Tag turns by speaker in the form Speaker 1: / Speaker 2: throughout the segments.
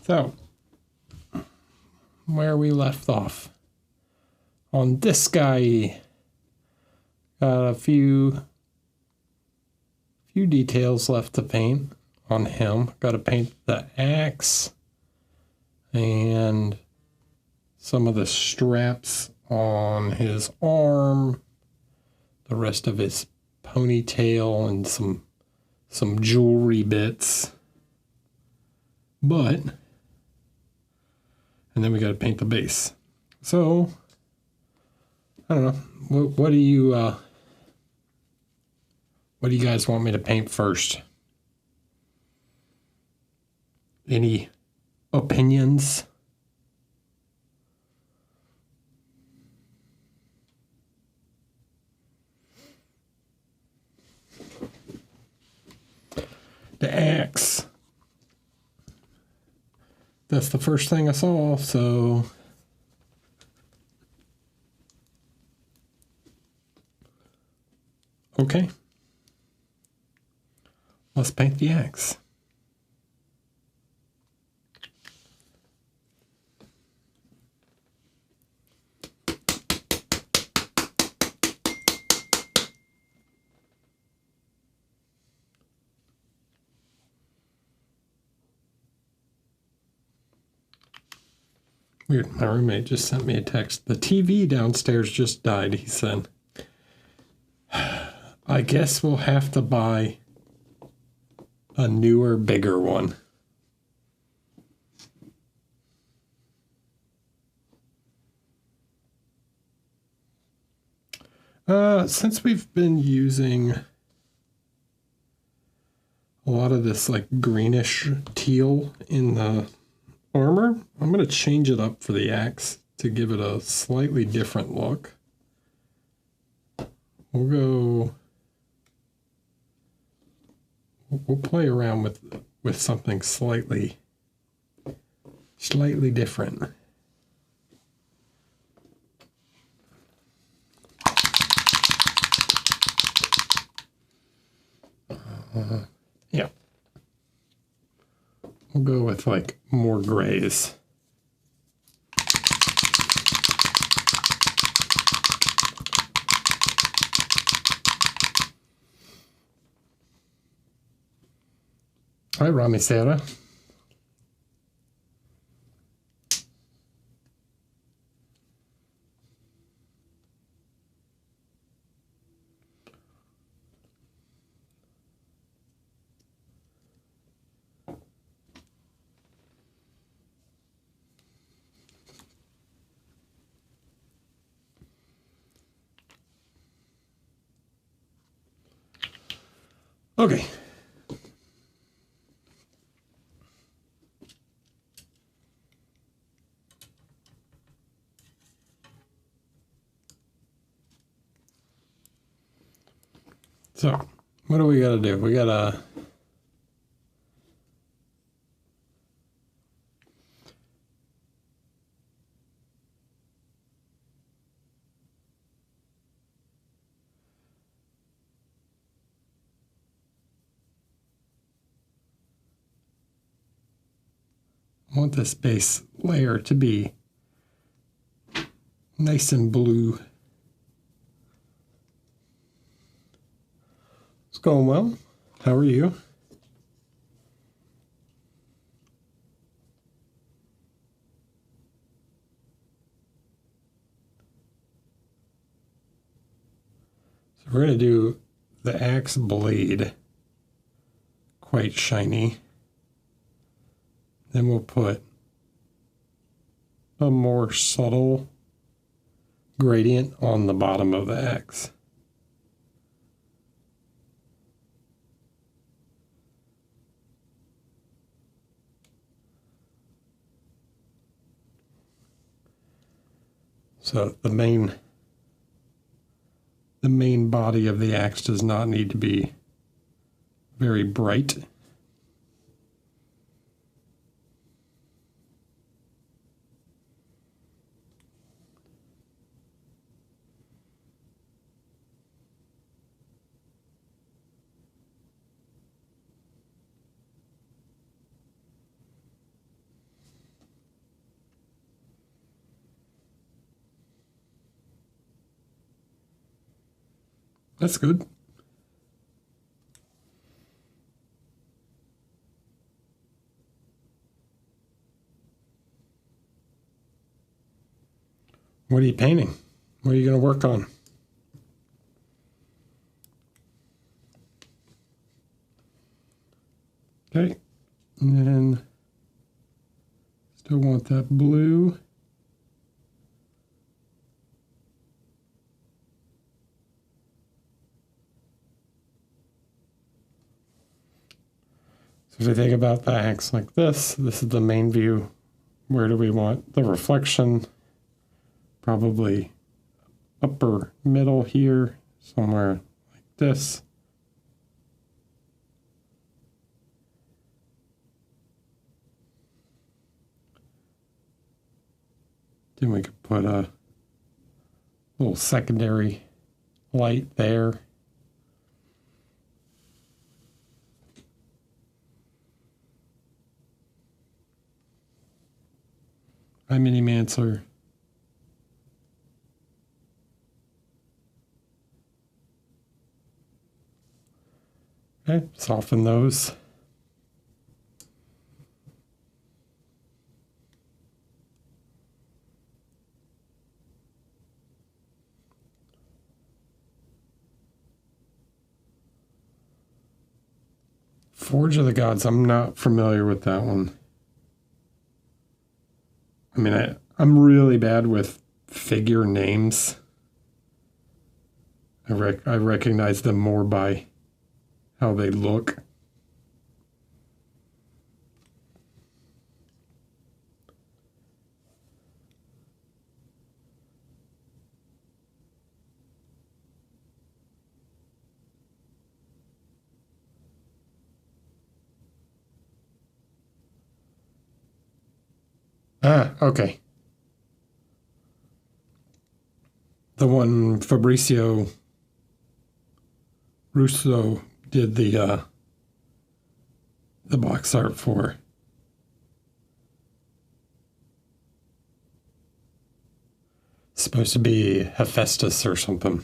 Speaker 1: So, where we left off. On this guy, got a few details left to paint on him. Got to paint the axe and some of the straps on his arm, the rest of his ponytail, and some jewelry bits. And then we got to paint the base. So, I don't know. What do you guys want me to paint first? Any opinions? The axe. That's the first thing I saw, so okay. Let's paint the axe. Weird, my roommate just sent me a text. The TV downstairs just died, he said. I guess we'll have to buy a newer, bigger one. Since we've been using a lot of this like greenish teal in the armor, I'm going to change it up for the axe to give it a slightly different look. We'll play around with something slightly different. Yeah. We'll go with like more grays. Hi, Rami Sarah. Okay. So, what do we got to do? We got to I want this base layer to be nice and blue. It's going well. How are you? So we're going to do the axe blade quite shiny. Then we'll put a more subtle gradient on the bottom of the axe. So the main body of the axe does not need to be very bright. That's good. What are you painting? What are you going to work on? Okay, and then still want that blue. So if you think about the axe like this is the main view. Where do we want the reflection? Probably upper middle here, somewhere like this. Then we could put a little secondary light there. Hi, Mini Mancer. Okay, soften those. Forge of the Gods, I'm not familiar with that one. I mean, I'm really bad with figure names. I recognize them more by how they look. Ah, okay. The one Fabrizio Russo did the box art for. It's supposed to be Hephaestus or something.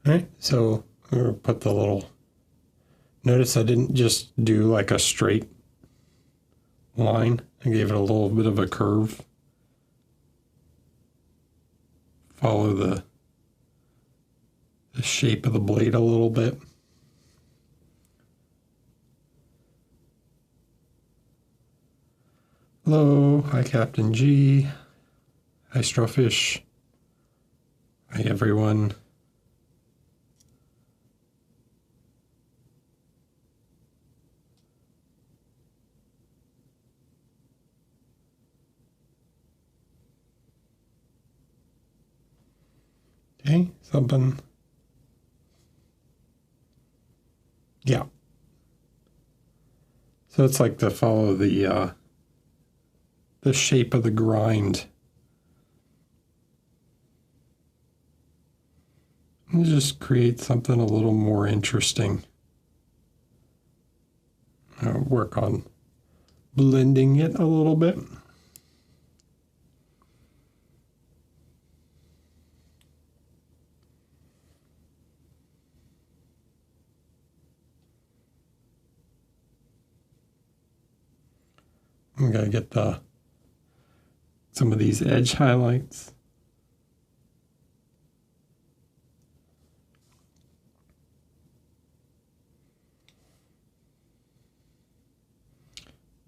Speaker 1: All right, so I'm gonna put the little. Notice I didn't just do like a straight line. I gave it a little bit of a curve. Follow the shape of the blade a little bit. Hello, hi Captain G. Hi Strawfish. Hi everyone. Okay, something. Yeah. So it's like to follow the shape of the grind. And just create something a little more interesting. Work on blending it a little bit. I'm gonna get some of these edge highlights.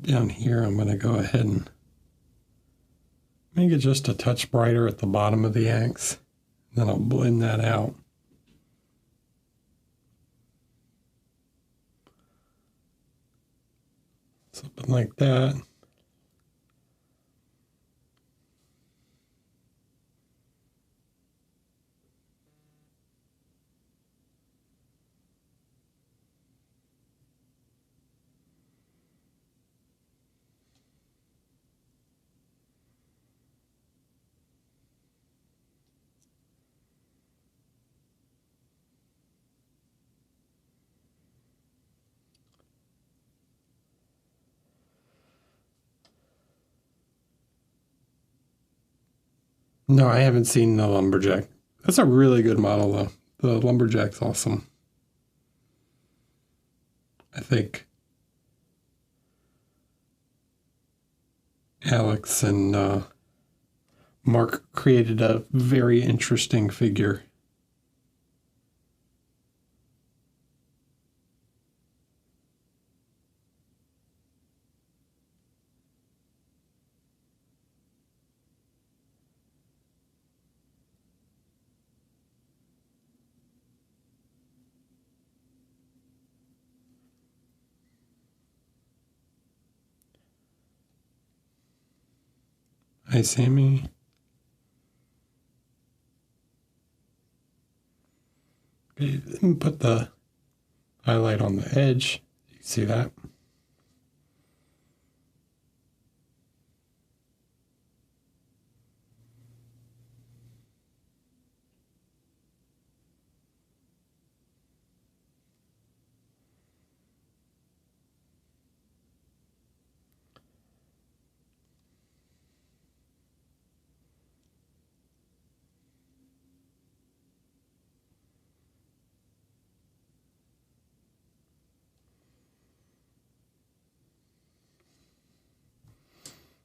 Speaker 1: Down here, I'm going to go ahead and make it just a touch brighter at the bottom of the axe. Then I'll blend that out. Something like that. No, I haven't seen the Lumberjack. That's a really good model, though. The Lumberjack's awesome. I think Alex and Mark created a very interesting figure. Hi, Sammy. Okay, put the highlight on the edge. You see that?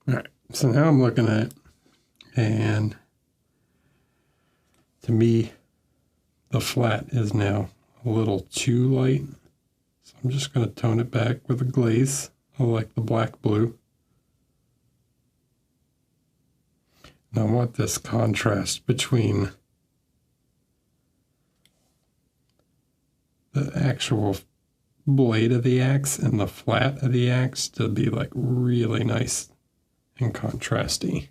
Speaker 1: All right, so now I'm looking at it, and to me, the flat is now a little too light. So I'm just going to tone it back with a glaze. I like the black blue. And I want this contrast between the actual blade of the axe and the flat of the axe to be like really nice and contrasty.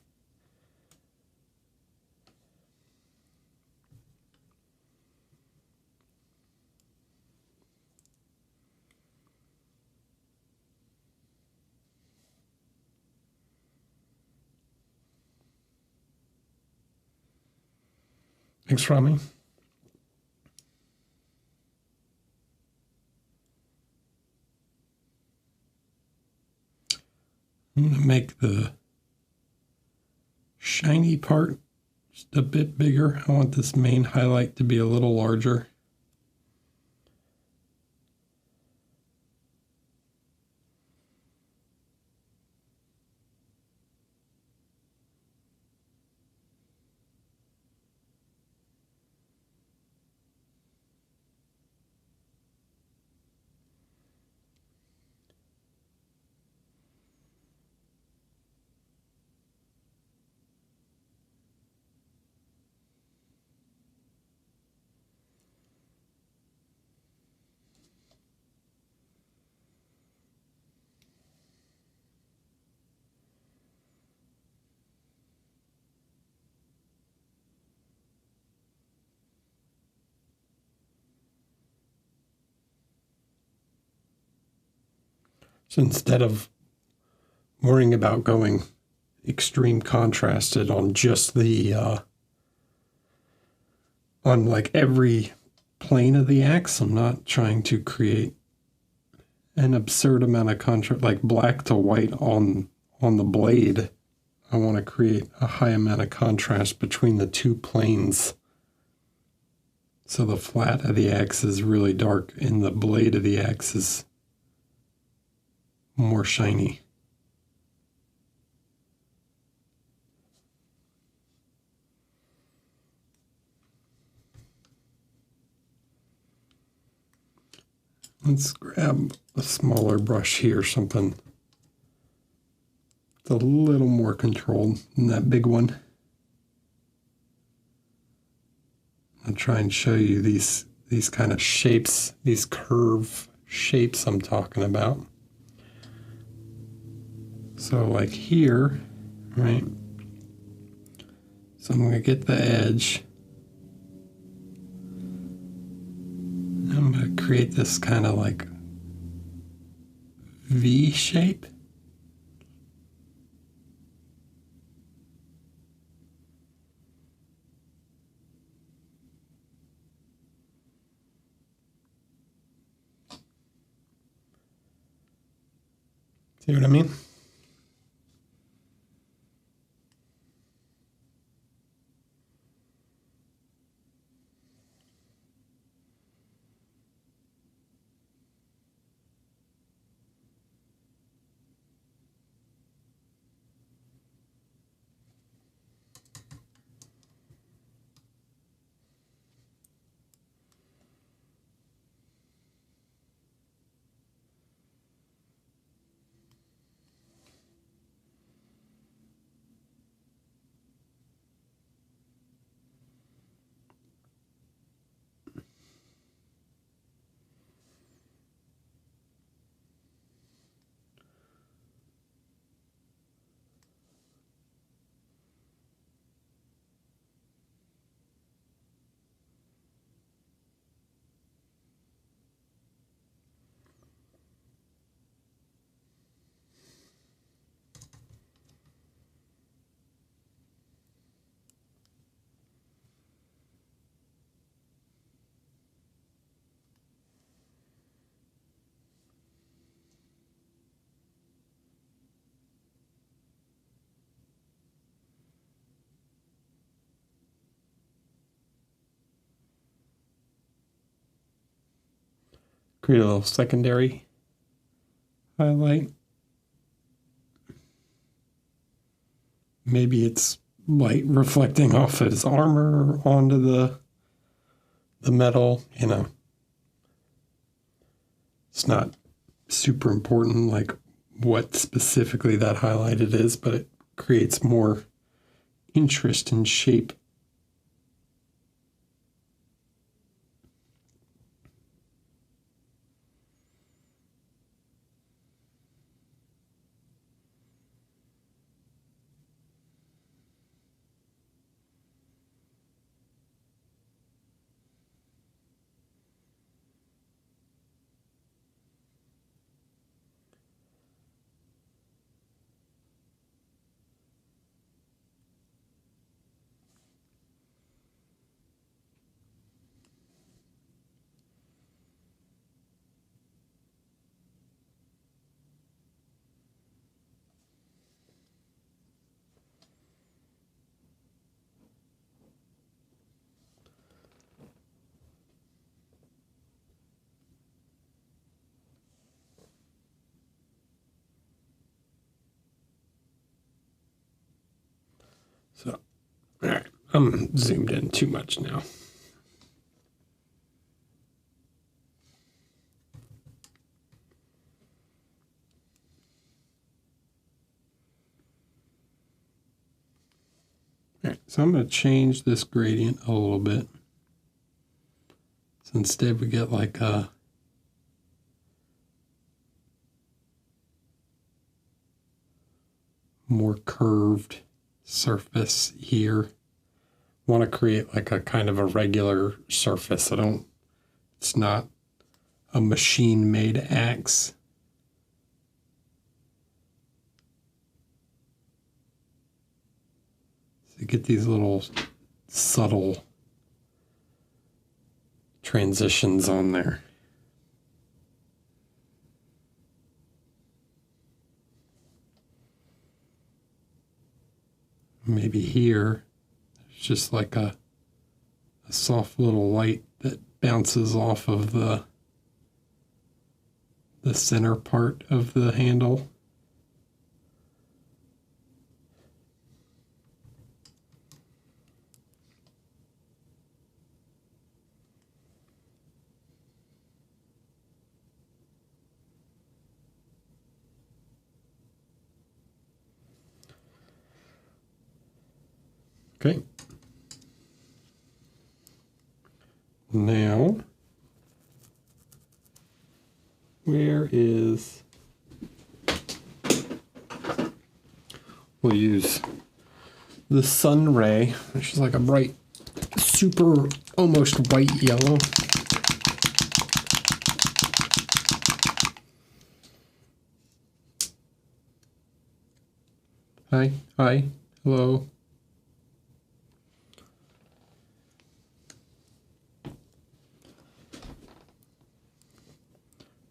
Speaker 1: Thanks, Rami. I'm going to make the shiny part just a bit bigger. I want this main highlight to be a little larger. So instead of worrying about going extreme contrasted on just the on like every plane of the axe, I'm not trying to create an absurd amount of contrast, like black to white on the blade. I want to create a high amount of contrast between the two planes. So the flat of the axe is really dark and the blade of the axe is more shiny. Let's grab a smaller brush here, something that's a little more controlled than that big one. I'll try and show you these kind of shapes, these curve shapes I'm talking about. So like here, right? So I'm going to get the edge. I'm going to create this kind of like V shape. See what I mean? create a little secondary highlight. Maybe it's light reflecting off his armor onto the metal, you know. It's not super important like what specifically that highlighted is, but it creates more interest in shape. So, all right, I'm zoomed in too much now. All right, so I'm going to change this gradient a little bit. So instead we get like a more curved surface here. Want to create like a kind of a regular surface. It's not a machine-made axe. So you get these little subtle transitions on there. Maybe here, it's just like a soft little light that bounces off of the center part of the handle. Okay. Now, where is, we'll use the sun ray, which is like a bright, super, almost white yellow. Hi, hello.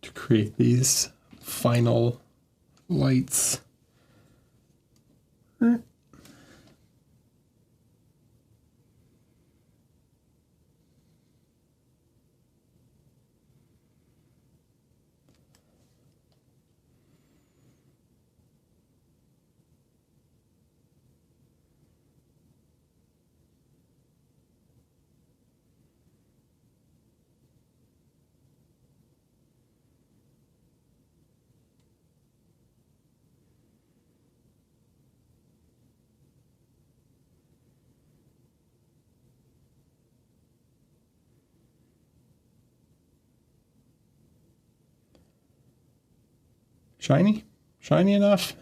Speaker 1: To create these final lights. Shiny? Shiny enough?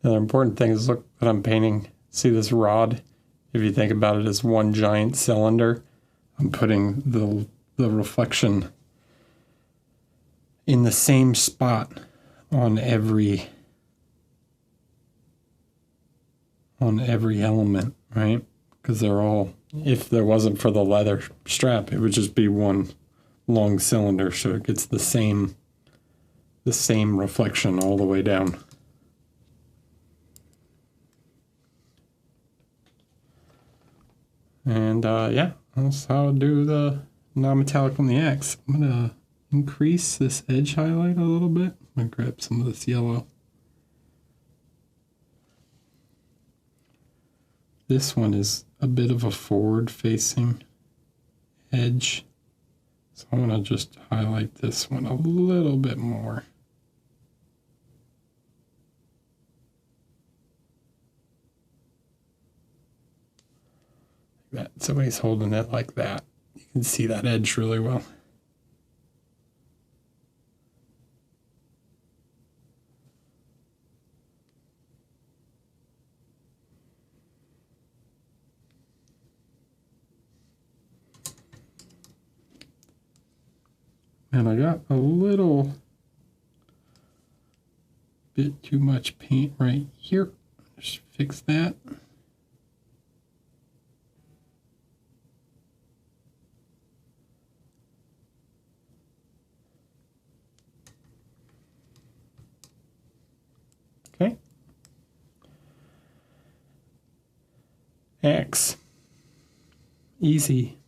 Speaker 1: Another important thing is look that I'm painting. See this rod? If you think about it as one giant cylinder, I'm putting the reflection in the same spot on every element, right? Because they're all, if there wasn't for the leather strap, it would just be one long cylinder, so it gets the same reflection all the way down. And yeah, that's how I do the non-metallic on the X. I'm gonna increase this edge highlight a little bit. I'm gonna grab some of this yellow. This one is a bit of a forward-facing edge, so I'm gonna just highlight this one a little bit more. That, so he's holding it like that. You can see that edge really well. And I got a little bit too much paint right here. Just fix that. Okay. X. Easy.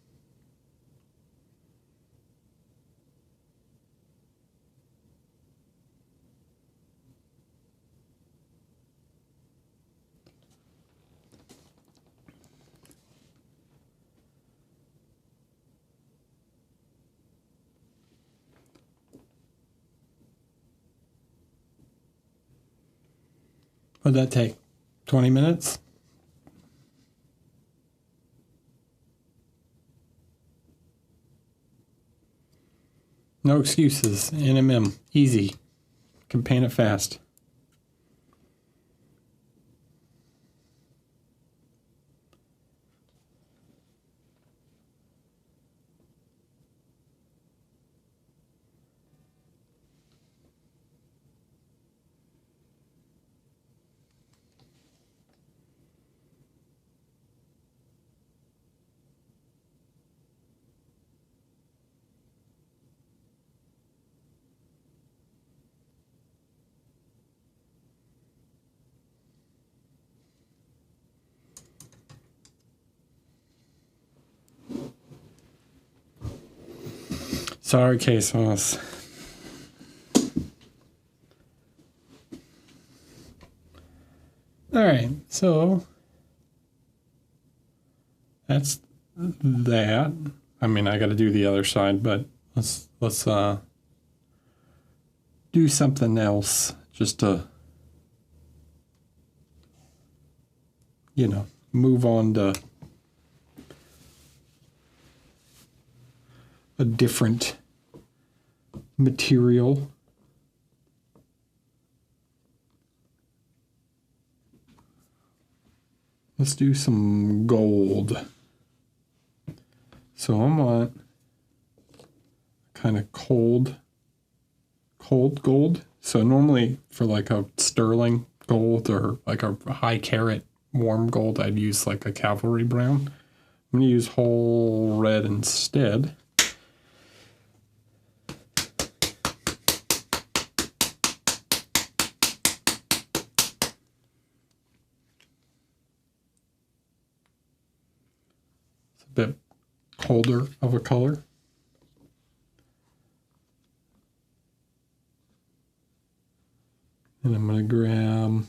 Speaker 1: What'd that take? 20 minutes? No excuses. NMM. Easy. Can paint it fast. Sorry, K-Sauce. All right, so that's that. I mean, I got to do the other side, but let's do something else just to, you know, move on to a different material. Let's do some gold. So I want kind of cold gold. So normally for like a sterling gold or like a high carat warm gold, I'd use like a cavalry brown. I'm going to use whole red instead. It's a bit colder of a color. And I'm going to grab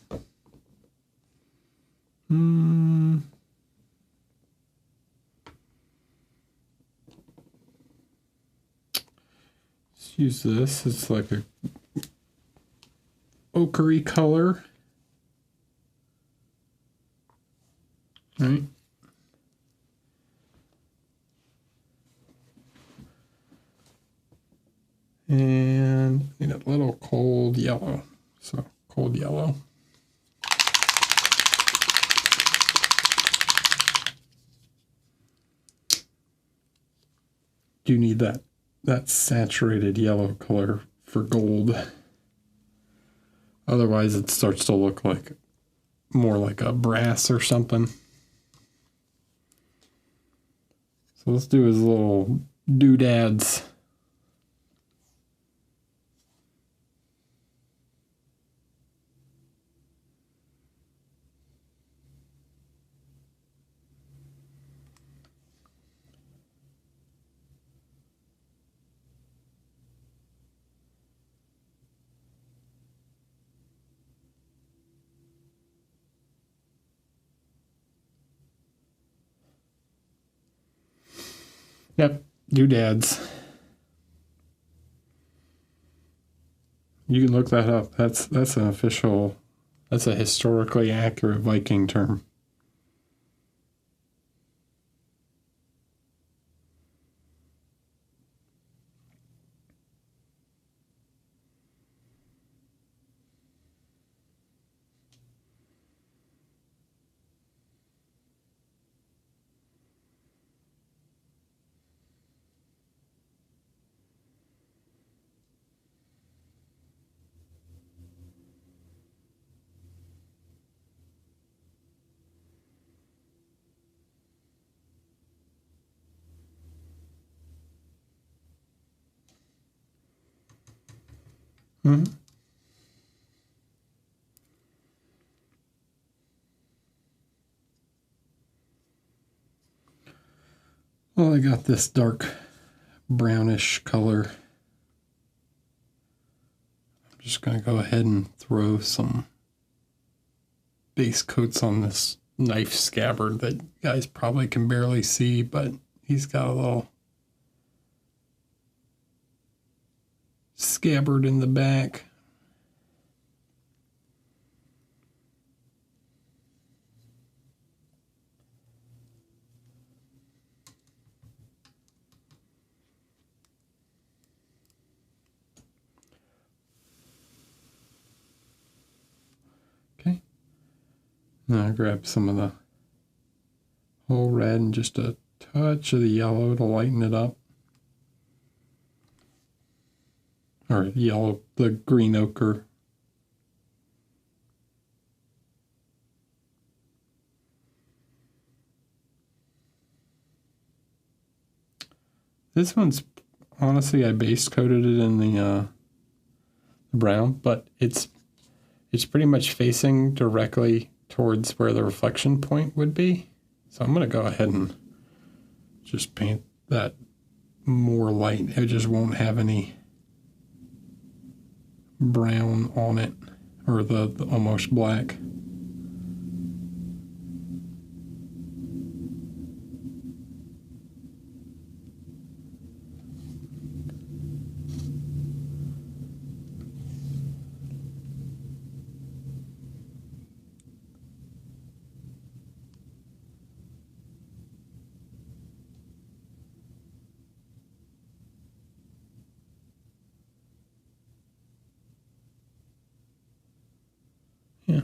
Speaker 1: let's use this. It's like a ochre color. Right? And need a little cold yellow. So cold yellow. do need that saturated yellow color for gold. Otherwise it starts to look like more like a brass or something. So let's do his little doodads. Yep, doodads. You can look that up. That's an official, that's a historically accurate Viking term. Mm-hmm. Well, I got this dark brownish color. I'm just going to go ahead and throw some base coats on this knife scabbard that you guys probably can barely see, but he's got a little scabbard in the back. Okay. Now I grab some of the whole red and just a touch of the yellow to lighten it up. Or yellow, the green ochre. This one's, honestly, I base coated it in the brown, but it's pretty much facing directly towards where the reflection point would be. So I'm going to go ahead and just paint that more light. It just won't have any brown on it, or the almost black. Yeah.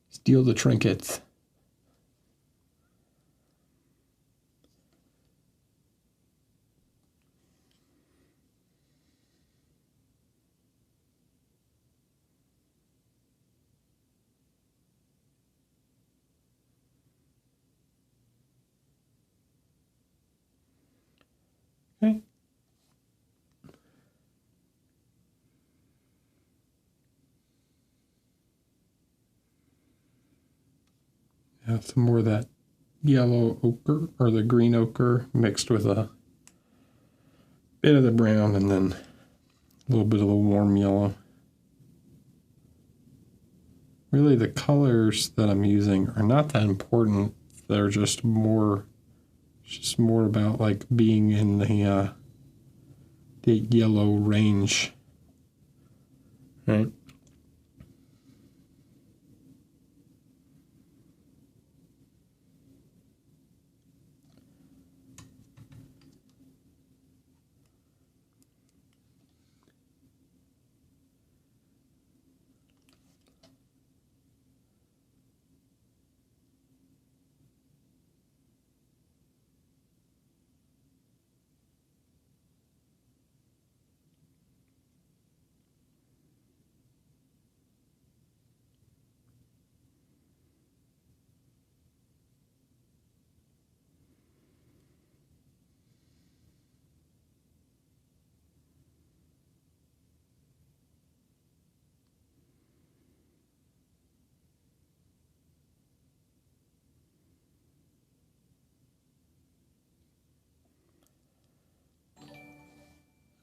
Speaker 1: Steal the trinkets. Okay. Have some more of that yellow ochre, or the green ochre, mixed with a bit of the brown, and then a little bit of the warm yellow. Really, the colors that I'm using are not that important. They're just more about like being in the yellow range, right?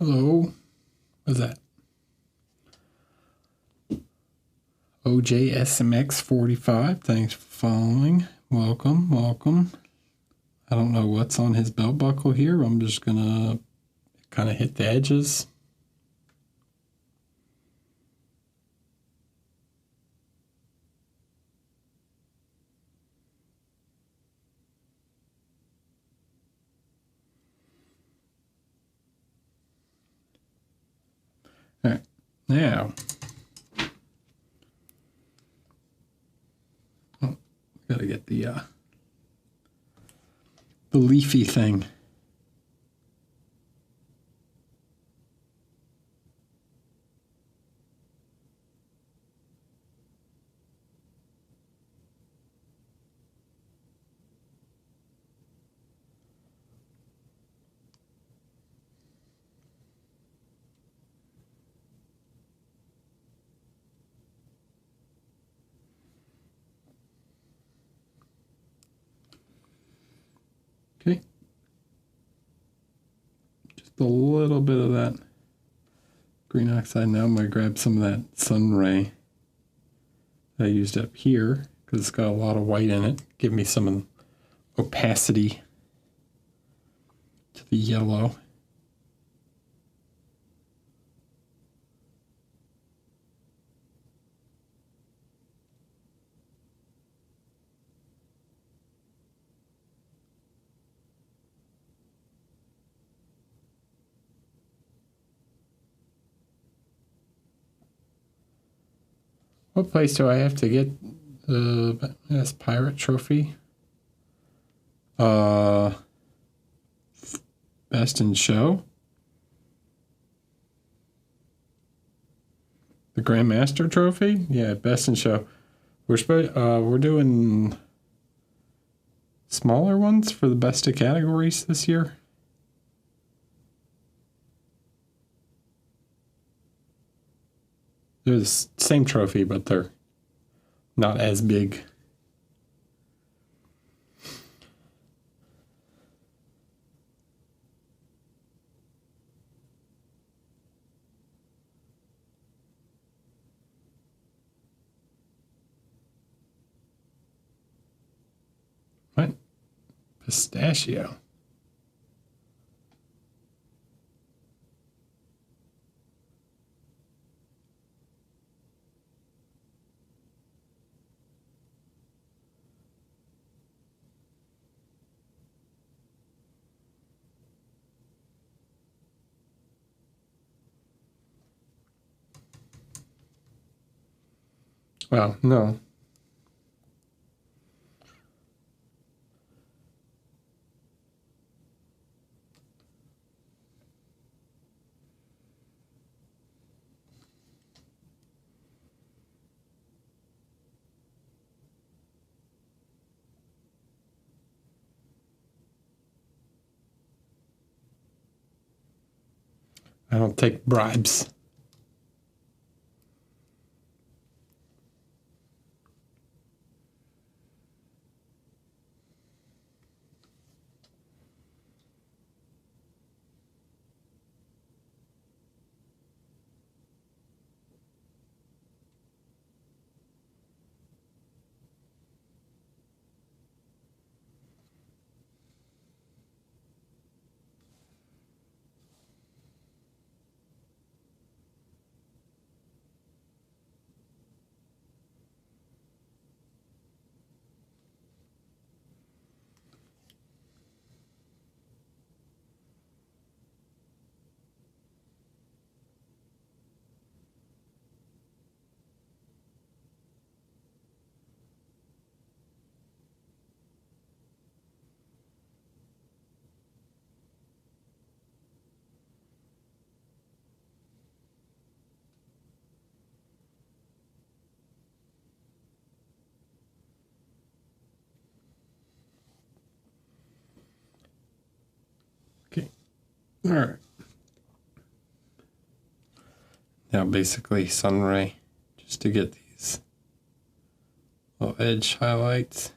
Speaker 1: Hello. What's that? OJSMX45. Thanks for following. Welcome, welcome. I don't know what's on his belt buckle here. I'm just gonna kind of hit the edges. All right, now, gotta get the leafy thing. Okay. Just a little bit of that green oxide. Now I'm going to grab some of that sun ray that I used up here because it's got a lot of white in it. Give me some opacity to the yellow. What place do I have to get the best pirate trophy? Best in show? The Grandmaster trophy? Yeah, best in show. We're doing smaller ones for the best of categories this year. They're the same trophy, but they're not as big. What? Pistachio. Well, no. I don't take bribes. Okay. All right. Now basically sunray, just to get these little edge highlights.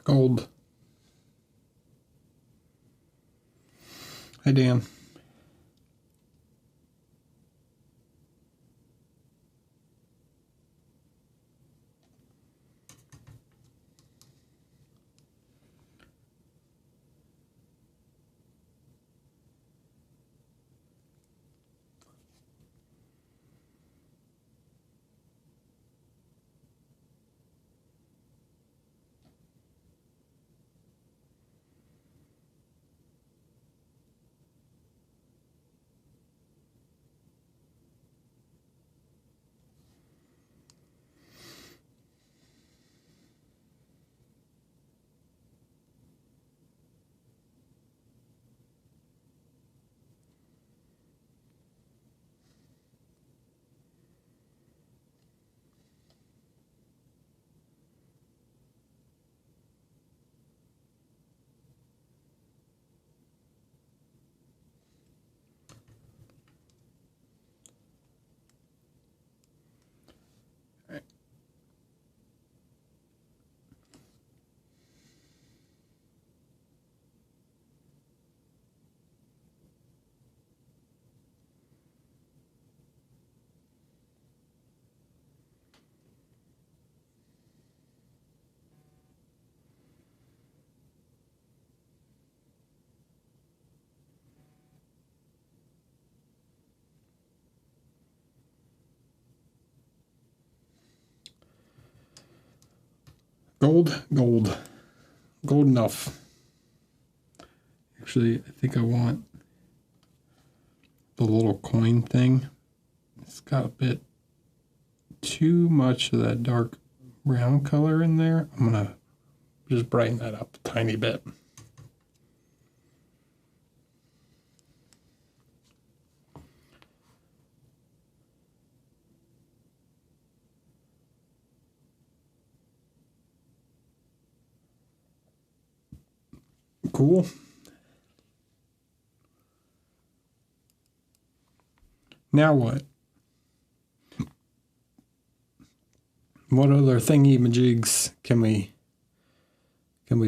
Speaker 1: Gold. Hi, Dan. Gold, gold. Gold enough. Actually, I think I want the little coin thing. It's got a bit too much of that dark brown color in there. I'm going to just brighten that up a tiny bit. Cool. Now what? What other thingy-majigs can we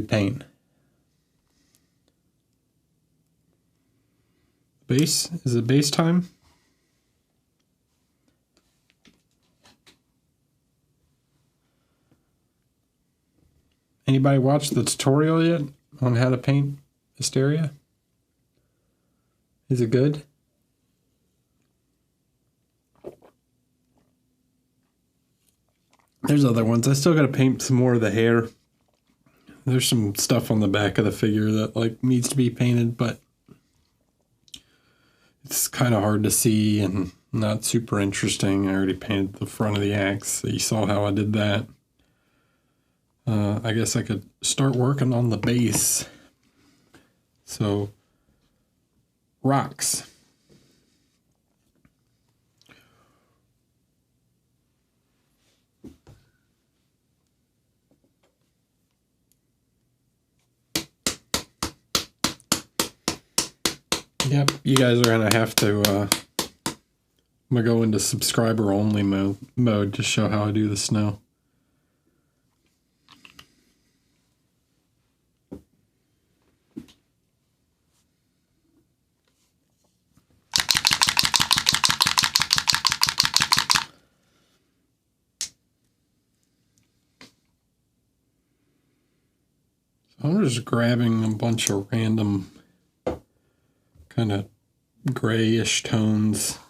Speaker 1: paint? Base? Is it base time? Anybody watch the tutorial yet on how to paint Hysteria? Is it good? There's other ones. I still got to paint some more of the hair. There's some stuff on the back of the figure that like needs to be painted, but it's kind of hard to see and not super interesting. I already painted the front of the axe, so you saw how I did that. I guess I could start working on the base. So, rocks. Yep, you guys are going to have to, I'm going to go into subscriber only mode to show how I do the snow. I'm just grabbing a bunch of random kind of grayish tones.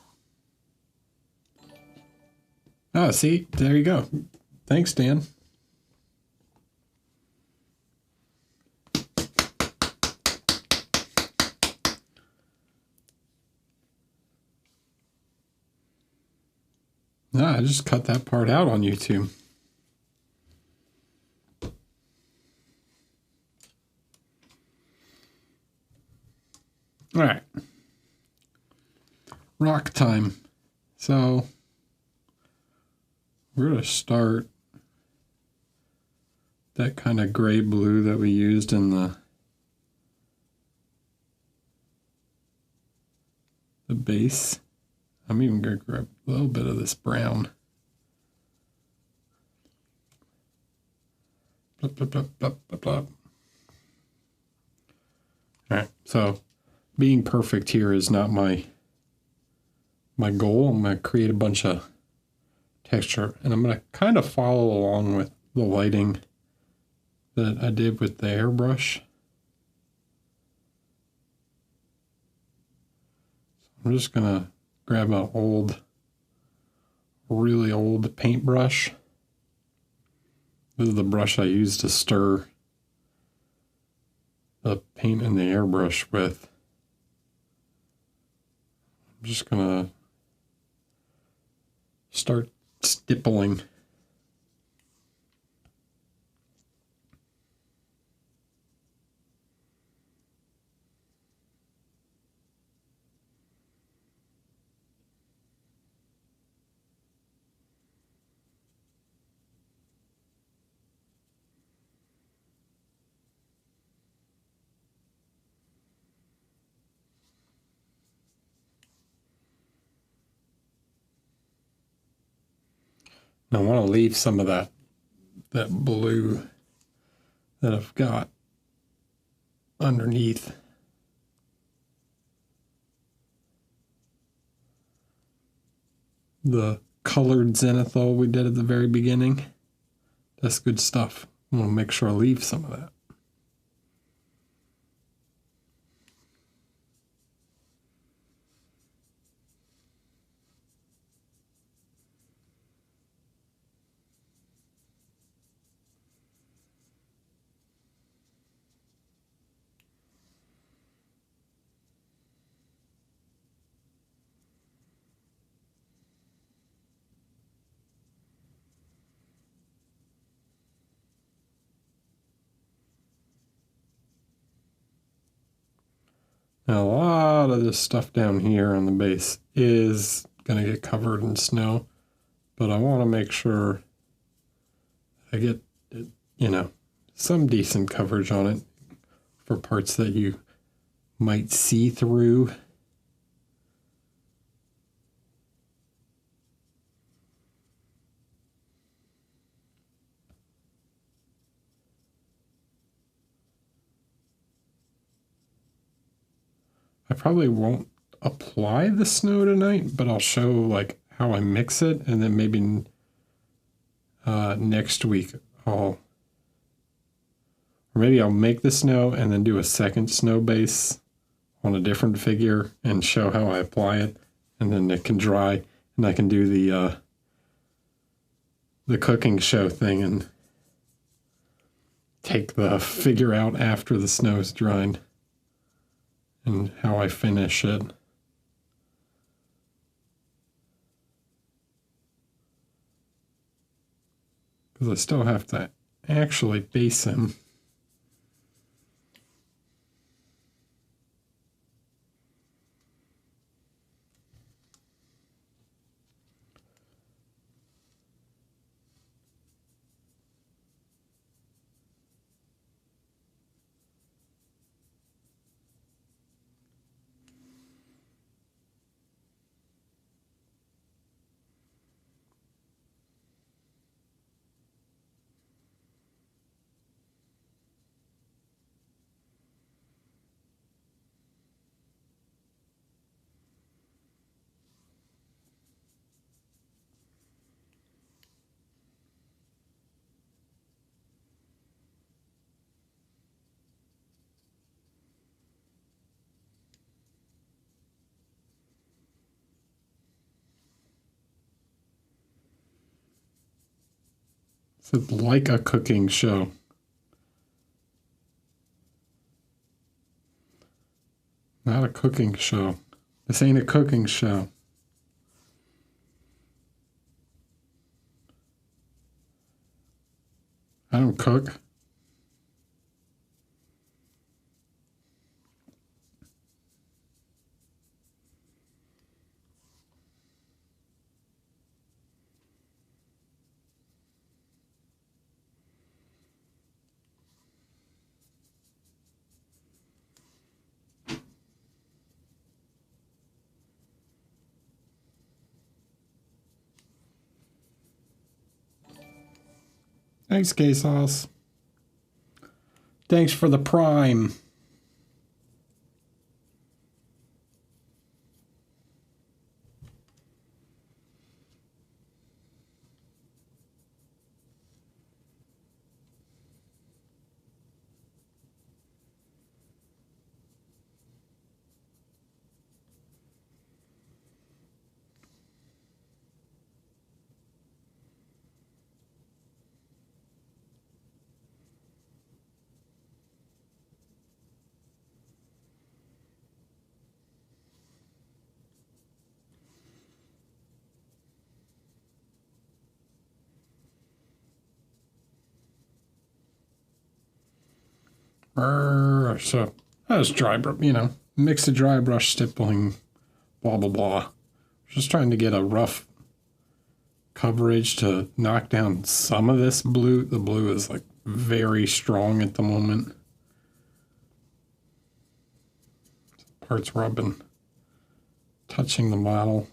Speaker 1: Oh, see, there you go. Thanks, Dan. I just cut that part out on YouTube. All right. Rock time. So we're going to start that kind of gray blue that we used in the base. I'm even going to grab a little bit of this brown. Blub, blub, blub, blub, blub, blub. All right, so being perfect here is not my goal. I'm going to create a bunch of texture, and I'm going to kind of follow along with the lighting that I did with the airbrush. So I'm just going to grab an really old paintbrush. This is the brush I use to stir the paint in the airbrush with. I'm just going to start stippling. I want to leave some of that blue that I've got underneath. The colored zenithal we did at the very beginning. That's good stuff. I want to make sure I leave some of that. Now, a lot of this stuff down here on the base is going to get covered in snow, but I want to make sure I get, some decent coverage on it for parts that you might see through. I probably won't apply the snow tonight, but I'll show like how I mix it, and then maybe next week I'll make the snow and then do a second snow base on a different figure and show how I apply it, and then it can dry, and I can do the cooking show thing and take the figure out after the snow is dried and how I finish it. Because I still have to actually base him. So it's like a cooking show. Not a cooking show. This ain't a cooking show. I don't cook. Thanks, K-Sauce. Thanks for the prime. So that was dry brush, mix of dry brush stippling, blah, blah, blah. Just trying to get a rough coverage to knock down some of this blue. The blue is like very strong at the moment. Parts rubbing, touching the bottle.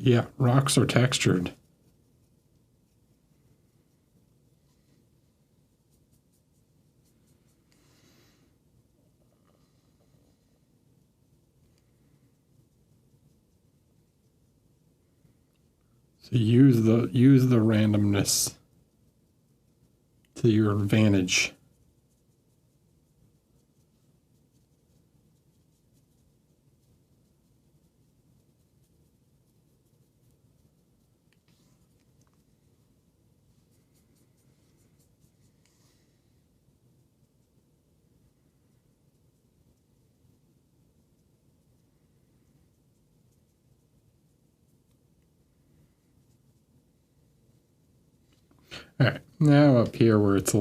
Speaker 1: Yeah, rocks are textured. So use the randomness to your advantage. All right, now up here where it's a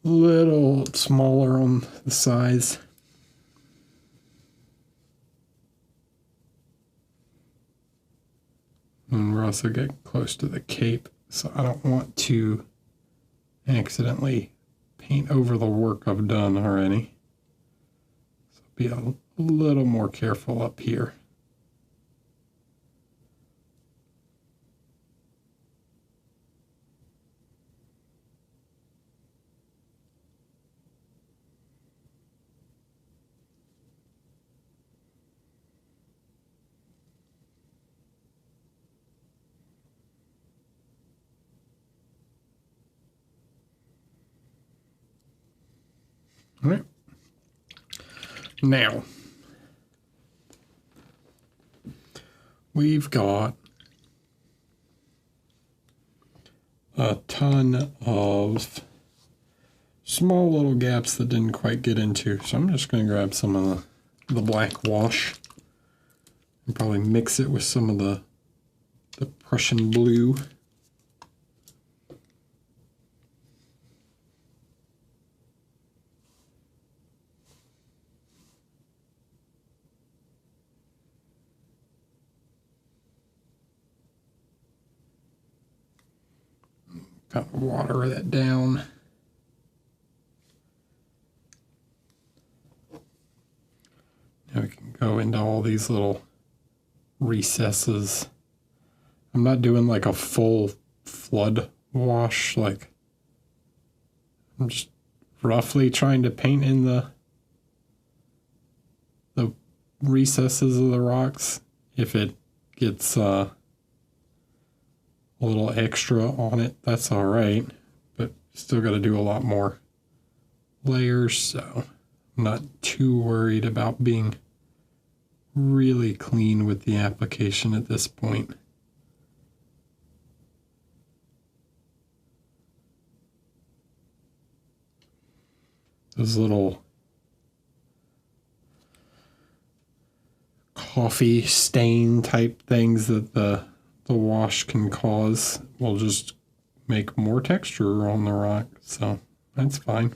Speaker 1: little smaller on the size. And we're also getting close to the cape, so I don't want to accidentally paint over the work I've done already. So be a little more careful up here. All right. Now, we've got a ton of small little gaps that didn't quite get into. So I'm just going to grab some of the black wash and probably mix it with some of the Prussian blue. Kind of water that down. Now we can go into all these little recesses. I'm not doing like a full flood wash, like I'm just roughly trying to paint in the recesses of the rocks. If it gets a little extra on it, that's all right, but still got to do a lot more layers, so I'm not too worried about being really clean with the application at this point. Those little coffee stain type things that the wash can cause will just make more texture on the rock, so that's fine.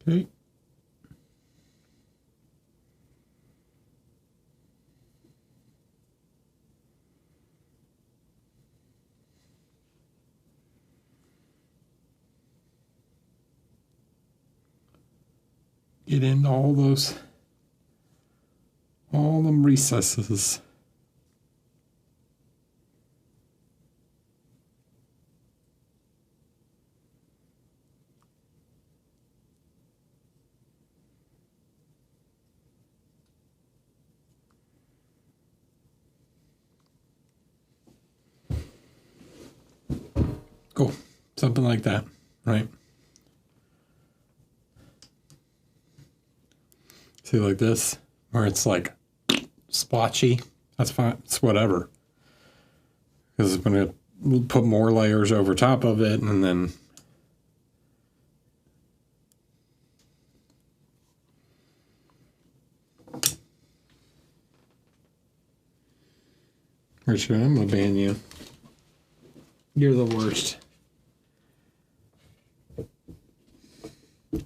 Speaker 1: Okay. Get into all them recesses. Cool. Something like that, right? See, like this, where it's like splotchy. That's fine. It's whatever. Because I'm going to put more layers over top of it, and then Richard, I'm going to ban you. You're the worst.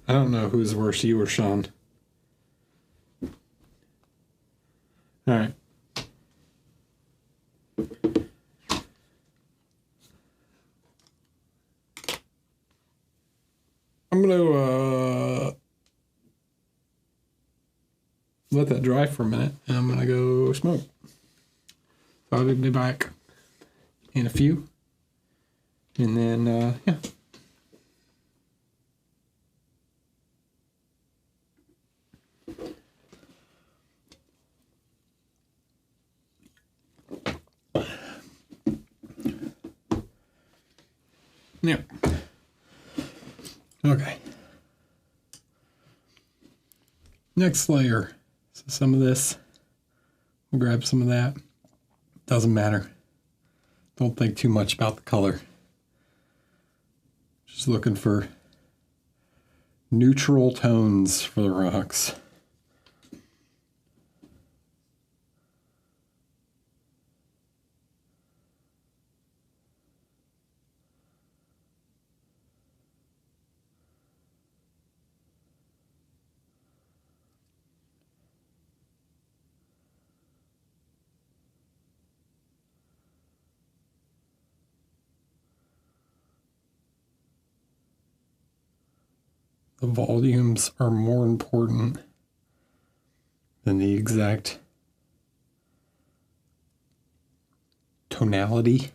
Speaker 1: I don't know who's worse, you or Sean. All right. I'm going to let that dry for a minute, and I'm going to go smoke. So I'll be back in a few. And then, yeah. Yeah. Okay. Next layer. So some of this. We'll grab some of that. Doesn't matter. Don't think too much about the color. Just looking for neutral tones for the rocks. The volumes are more important than the exact tonality.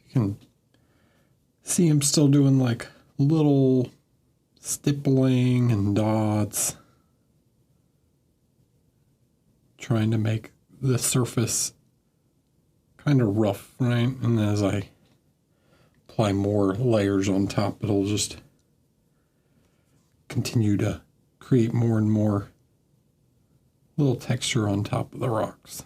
Speaker 1: You can see I'm still doing like little stippling and dots, trying to make the surface kind of rough, right? And as I apply more layers on top, it'll just continue to create more and more little texture on top of the rocks.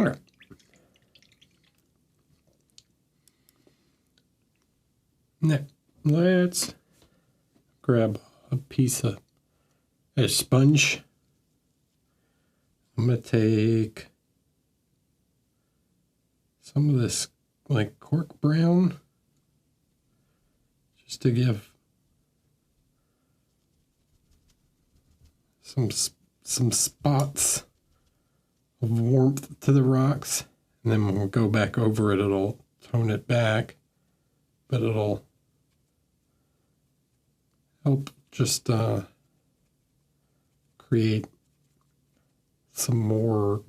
Speaker 1: All right. Now, let's grab a piece of a sponge. I'm going to take some of this like cork brown just to give some spots of warmth to the rocks. And then when we go back over it, it'll tone it back, but it'll help just create some more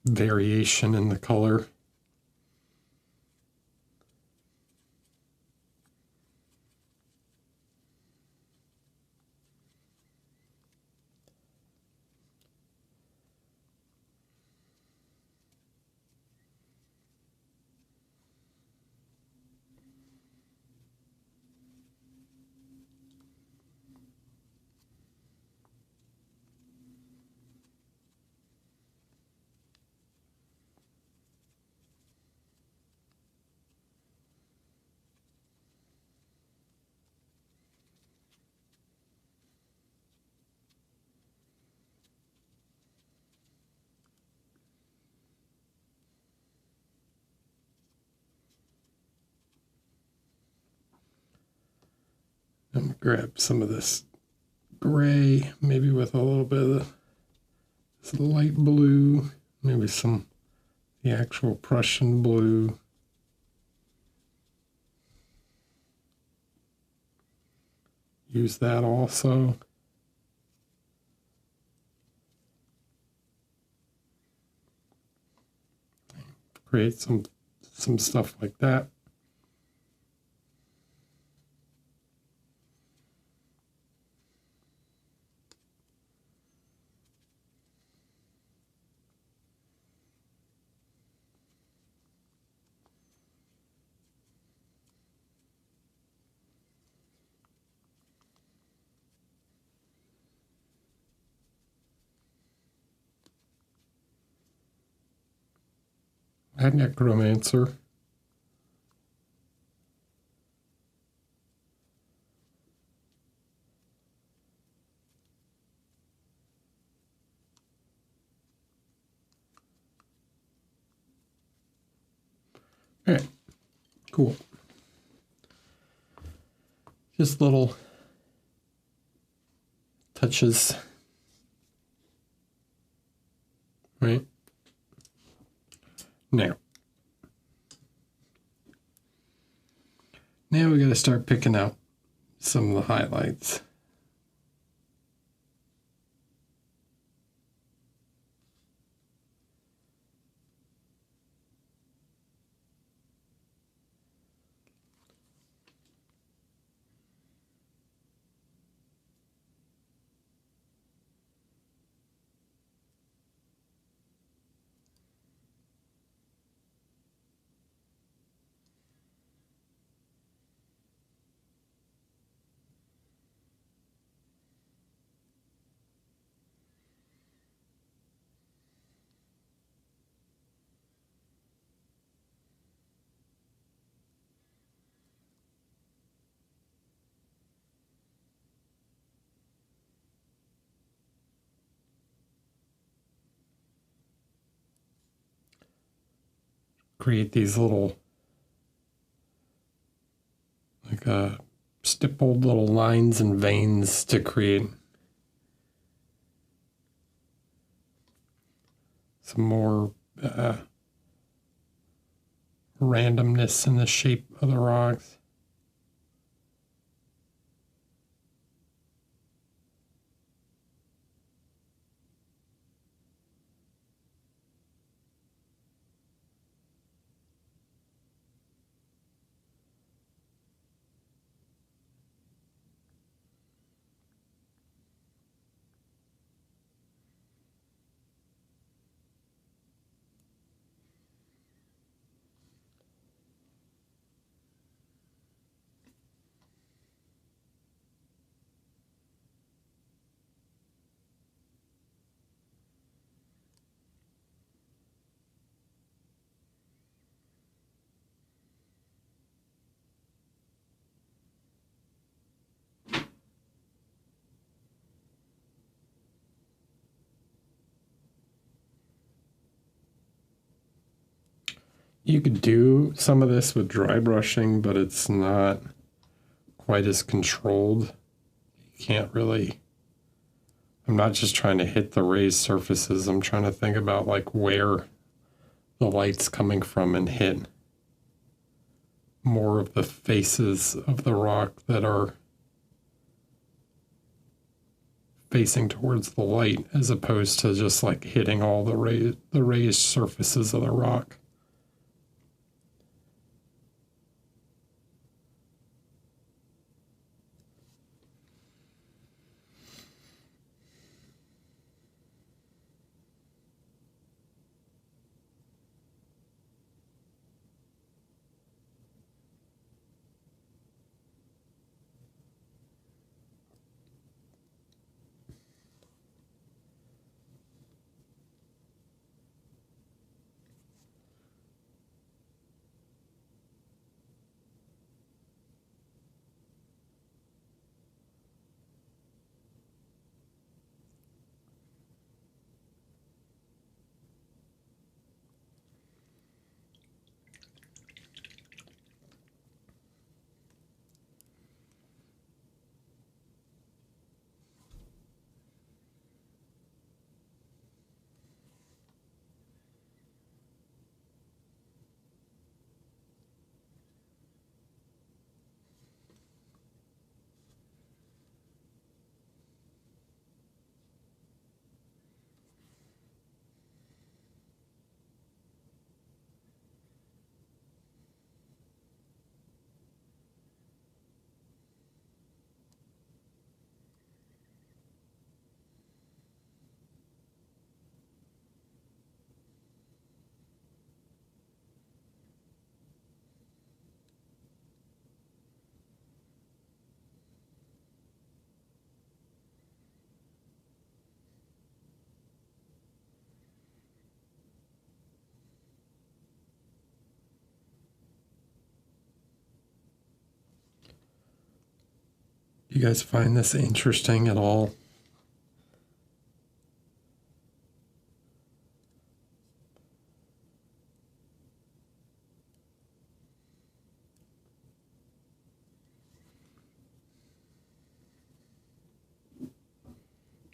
Speaker 1: variation in the color. I'm going to grab some of this gray, maybe with a little bit of this light blue, maybe some the actual Prussian blue. Use that also. Create some stuff like that. Add necromancer. All right, cool. Just little touches, right? Now we got to start picking out some of the highlights. Create these little, like stippled little lines and veins to create some more randomness in the shape of the rocks. You could do some of this with dry brushing, but it's not quite as controlled. You can't really, I'm not just trying to hit the raised surfaces. I'm trying to think about like where the light's coming from and hit more of the faces of the rock that are facing towards the light, as opposed to just like hitting all the raised surfaces of the rock. Do you guys find this interesting at all?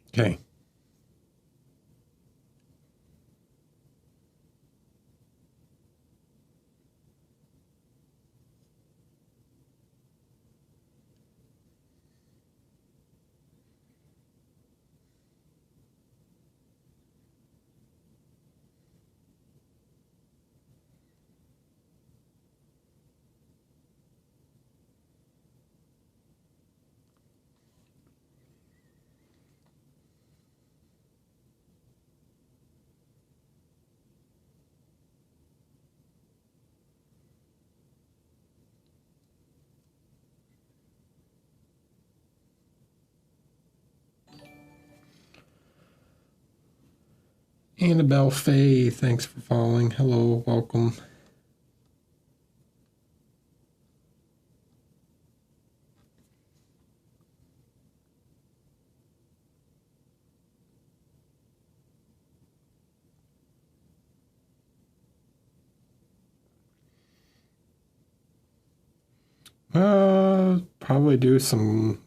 Speaker 1: Okay. Annabelle Faye, thanks for following. Hello, welcome. Probably do some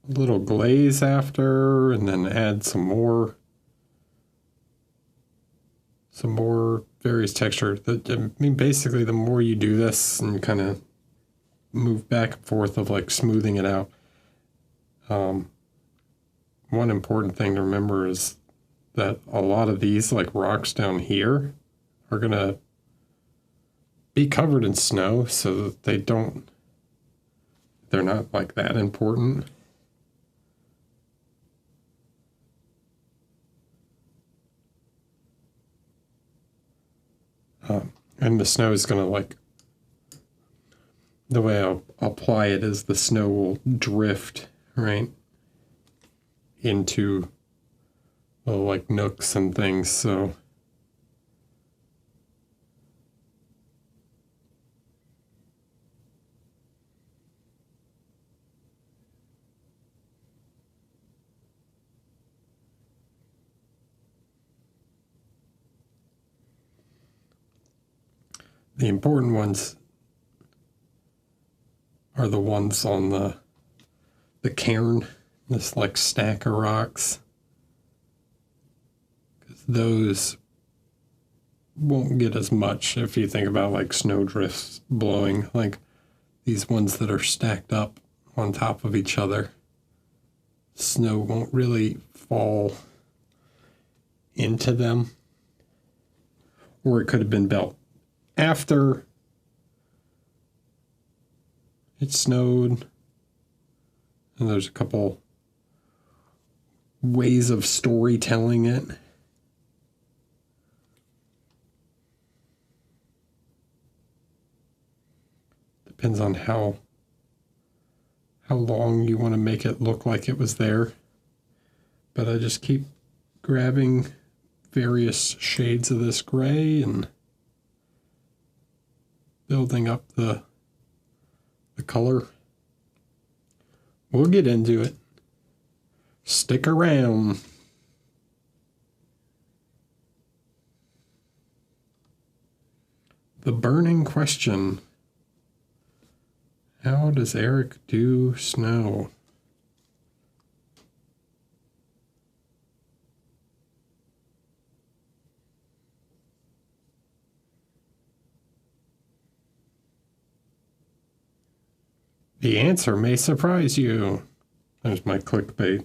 Speaker 1: little glaze after, and then add some more various texture. I mean, basically, the more you do this and kind of move back and forth of like smoothing it out. One important thing to remember is that a lot of these like rocks down here are gonna be covered in snow, so that they're not like that important. And the snow is going to like, the way I'll apply it is the snow will drift, right, into little like nooks and things. So the important ones are the ones on the cairn, this like stack of rocks. 'Cause those won't get as much if you think about like snowdrifts blowing, like these ones that are stacked up on top of each other. Snow won't really fall into them. Or it could have been built after it snowed. And there's a couple ways of storytelling it. Depends on how long you want to make it look like it was there. But I just keep grabbing various shades of this gray and building up the color. We'll get into it. Stick around. The burning question. How does Eric do snow? The answer may surprise you. There's my clickbait.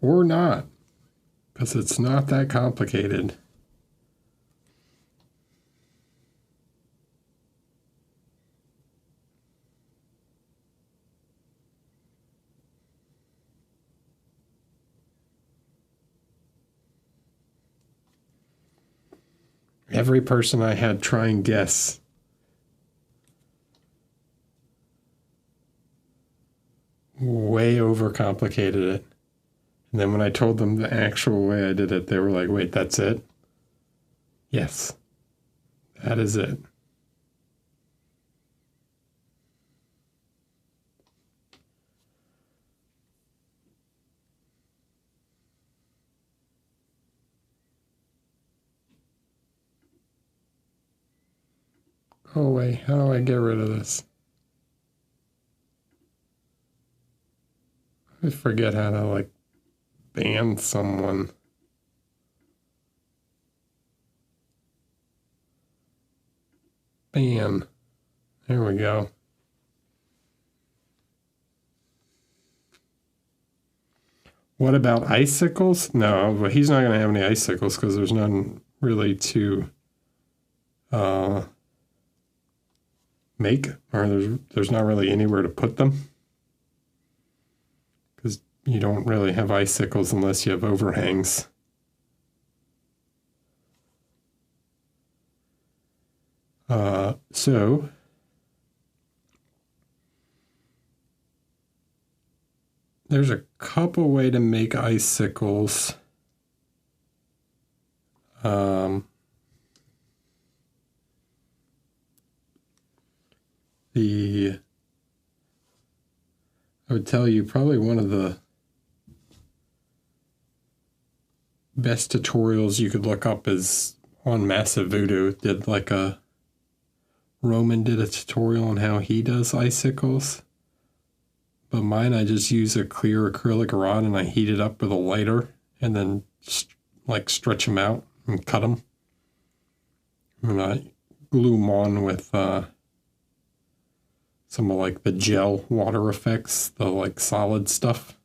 Speaker 1: Or not, because it's not that complicated. Every person I had try and guess way overcomplicated it. And then when I told them the actual way I did it, they were like, wait, that's it? Yes, that is it. Go away. How do I get rid of this? I forget how to like ban someone. Ban. There we go. What about icicles? No, but he's not going to have any icicles because there's none really to make, or there's not really anywhere to put them. Because you don't really have icicles unless you have overhangs. So there's a couple way to make icicles. I would tell you probably one of the best tutorials you could look up is on Massive Voodoo. Roman did a tutorial on how he does icicles. But mine, I just use a clear acrylic rod and I heat it up with a lighter and then like stretch them out and cut them. And I glue them on with some of like the gel water effects, the like solid stuff.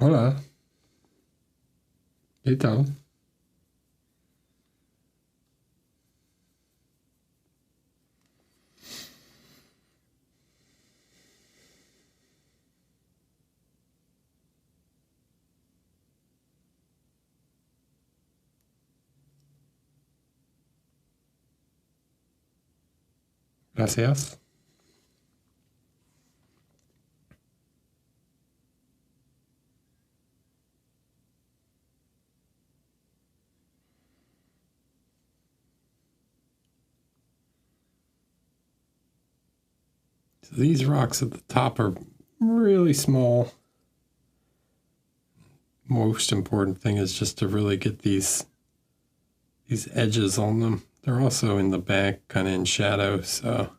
Speaker 1: Olá. Então. Gracias. So these rocks at the top are really small. Most important thing is just to really get these edges on them. They're also in the back, kind of in shadow, so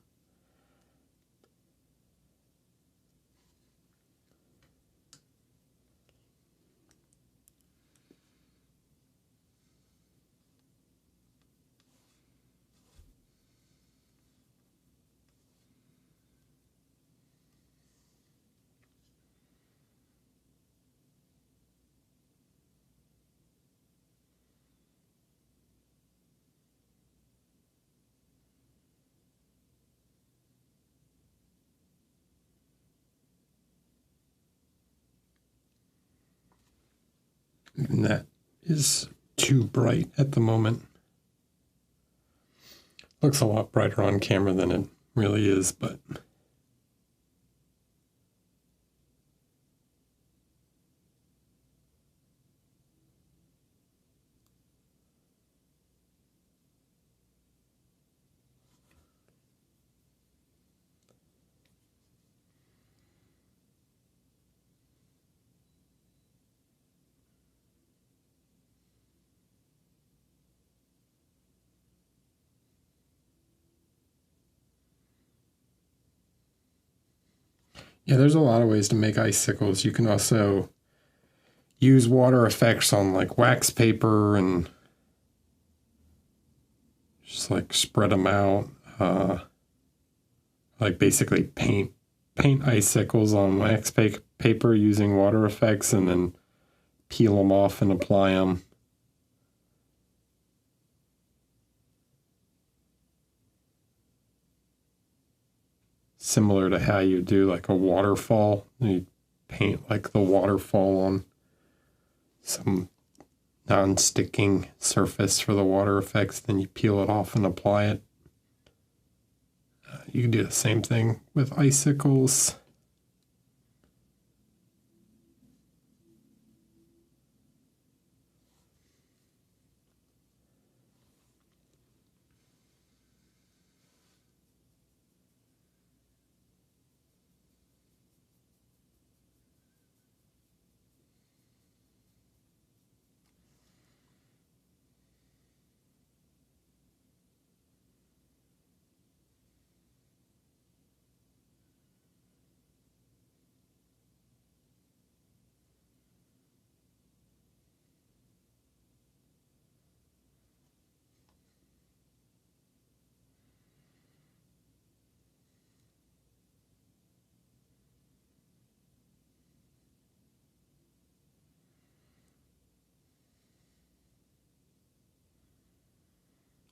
Speaker 1: and that is too bright at the moment. Looks a lot brighter on camera than it really is, but yeah, there's a lot of ways to make icicles. You can also use water effects on like wax paper and just like spread them out. Like basically paint icicles on wax paper using water effects and then peel them off and apply them. Similar to how you do like a waterfall. You paint like the waterfall on some non-sticking surface for the water effects, then you peel it off and apply it. You can do the same thing with icicles.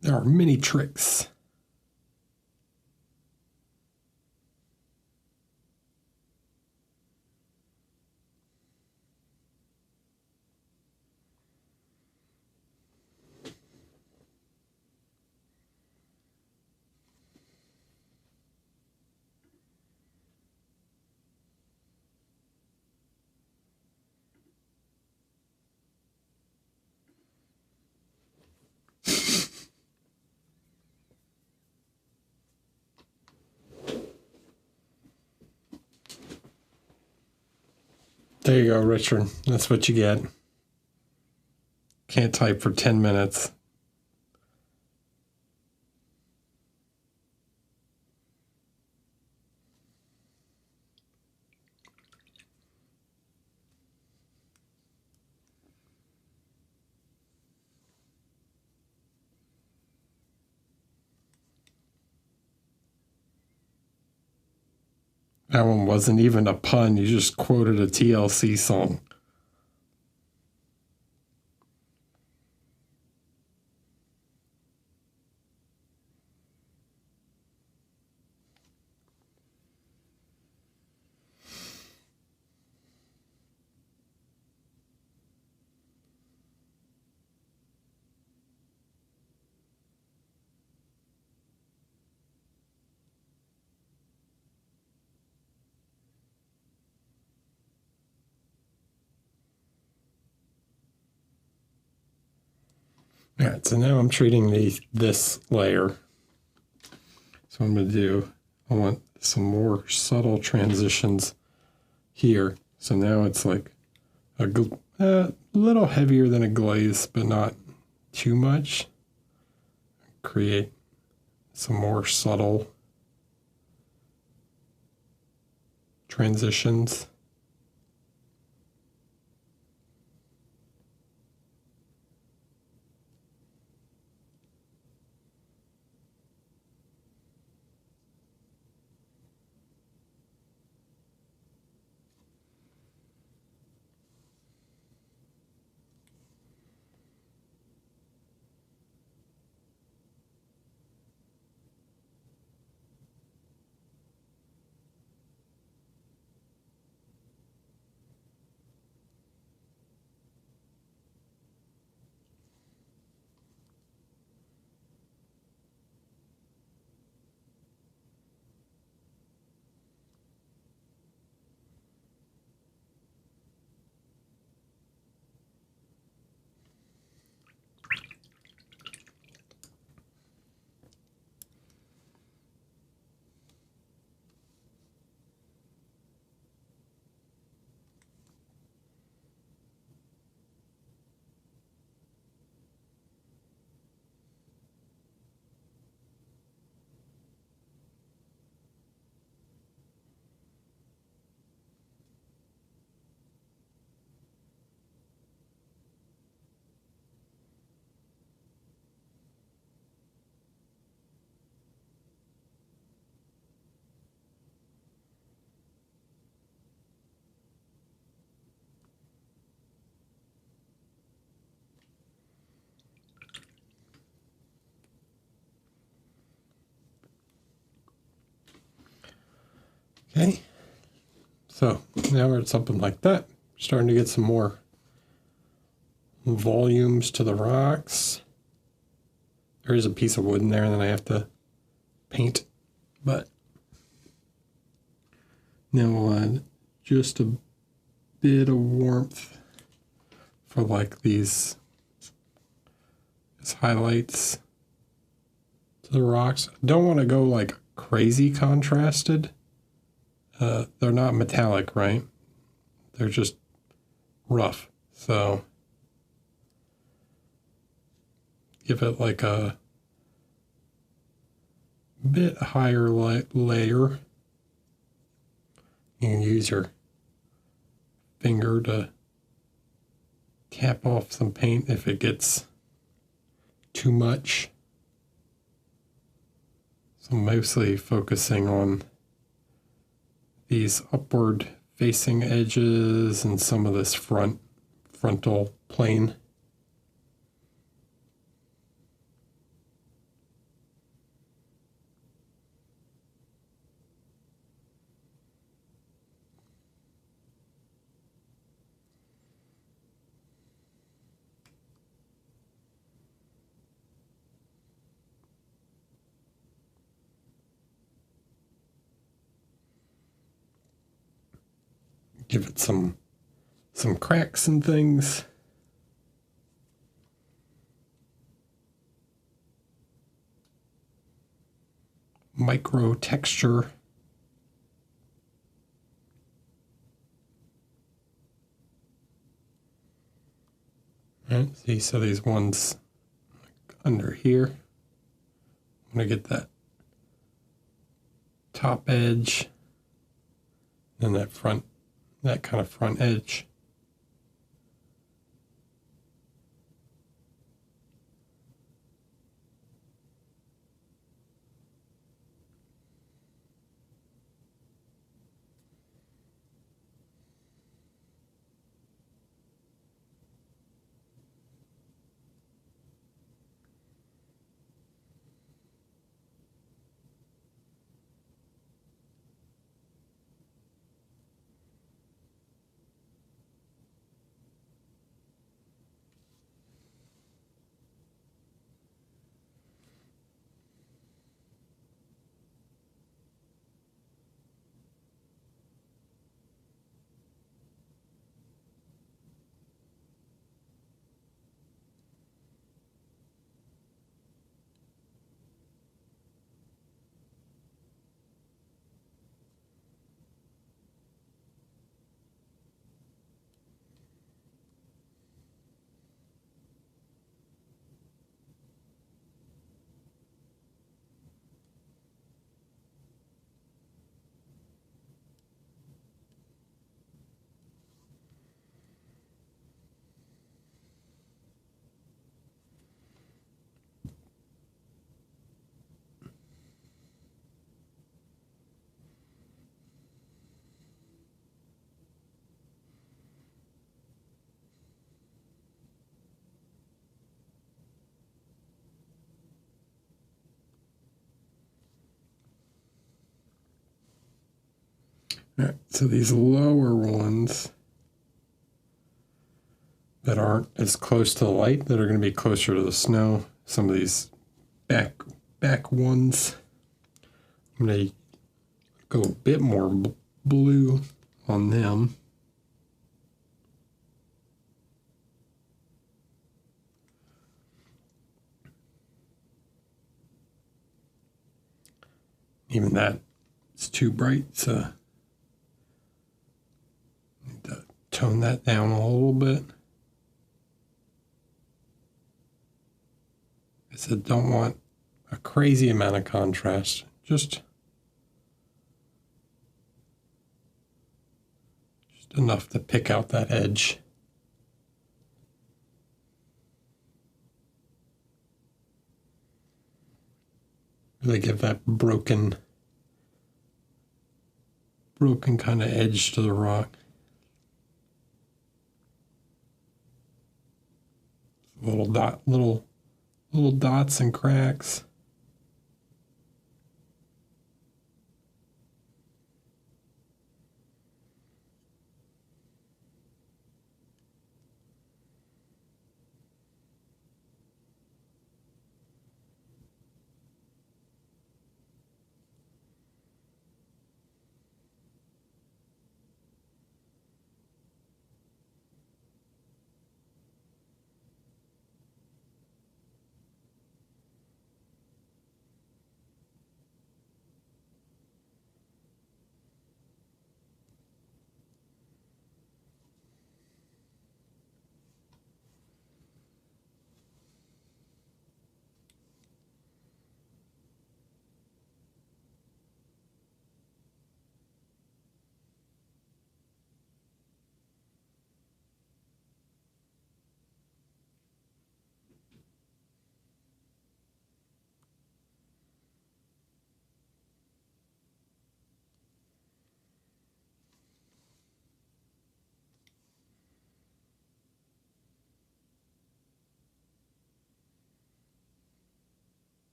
Speaker 1: There are many tricks. There you go, Richard. That's what you get. Can't type for 10 minutes. That one wasn't even a pun. You just quoted a TLC song. All right, so now I'm treating this layer. So I'm going to do, I want some more subtle transitions here. So now it's like a little heavier than a glaze, but not too much. Create some more subtle transitions. Okay, so now we're at something like that. Starting to get some more volumes to the rocks. There is a piece of wood in there that I have to paint, but now we'll add just a bit of warmth for like these as highlights to the rocks. Don't want to go like crazy contrasted. They're not metallic, right? They're just rough. So give it like a bit higher layer. You can use your finger to tap off some paint if it gets too much. So mostly focusing on these upward facing edges and some of this frontal plane. Give it some cracks and things. Micro texture. All right, see, so these ones under here. I'm gonna get that top edge and that kind of front edge. All right, so these lower ones that aren't as close to the light, that are going to be closer to the snow, some of these back ones, I'm going to go a bit more blue on them. Even that is too bright, so I need to tone that down a little bit. I said don't want a crazy amount of contrast, just enough to pick out that edge. Really give that broken kind of edge to the rock. Little dots and cracks.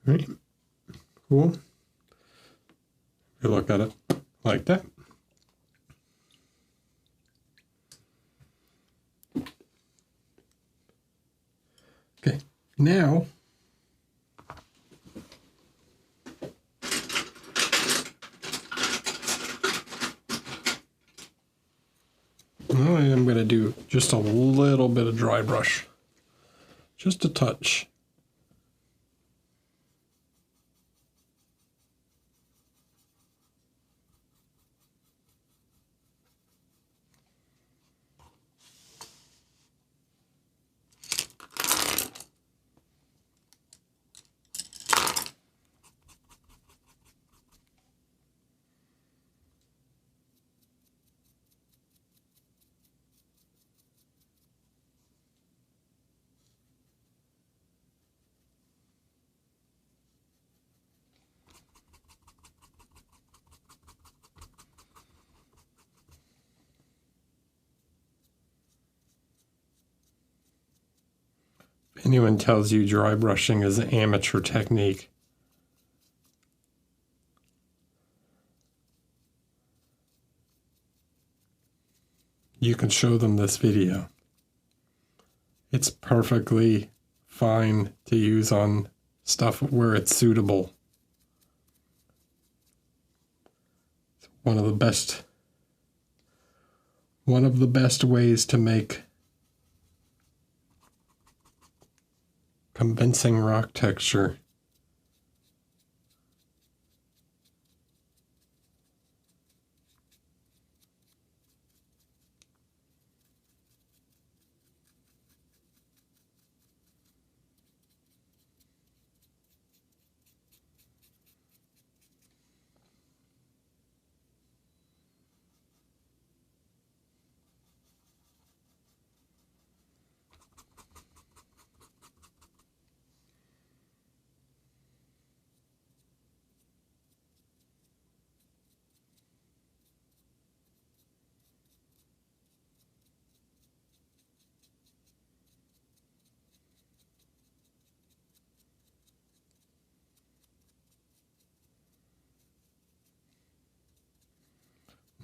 Speaker 1: Right. Cool. You look at it like that. Okay, now I'm going to do just a little bit of dry brush, just a touch. If anyone tells you dry brushing is an amateur technique, you can show them this video. It's perfectly fine to use on stuff where it's suitable. one of the best ways to make convincing rock texture.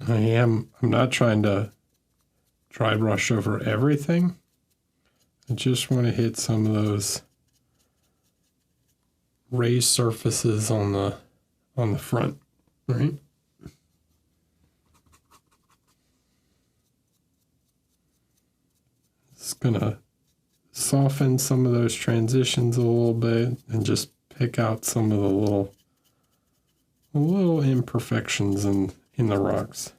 Speaker 1: I'm not trying to dry brush over everything. I just want to hit some of those raised surfaces on the front, right? It's gonna soften some of those transitions a little bit and just pick out some of the little imperfections in the rocks.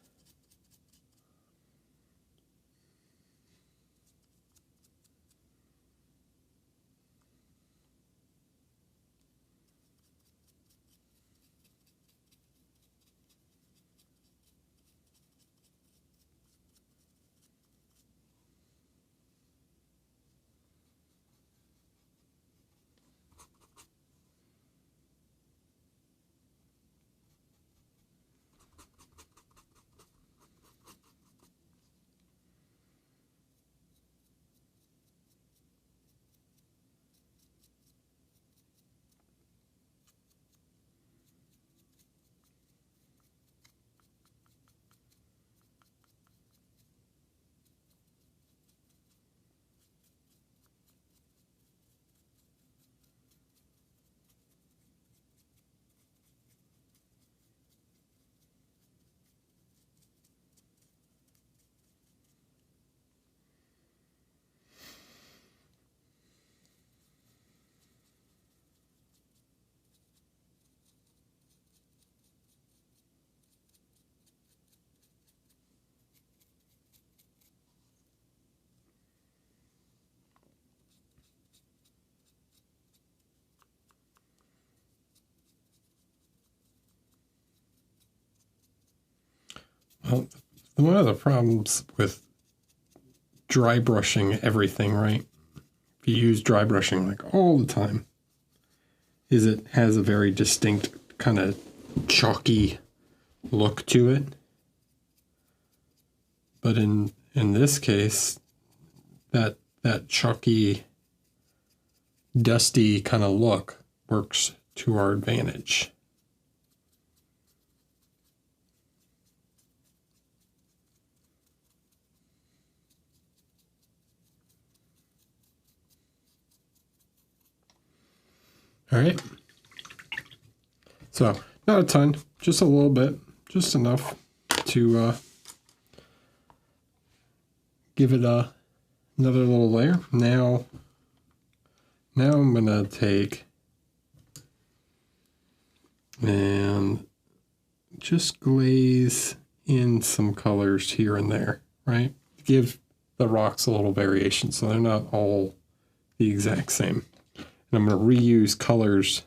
Speaker 1: Well, one of the problems with dry brushing everything, right? If you use dry brushing like all the time, is it has a very distinct kind of chalky look to it. But in this case, that chalky, dusty kind of look works to our advantage. All right. So not a ton, just a little bit, just enough to give it another little layer. Now I'm gonna take and just glaze in some colors here and there, right? Give the rocks a little variation so they're not all the exact same. And I'm going to reuse colors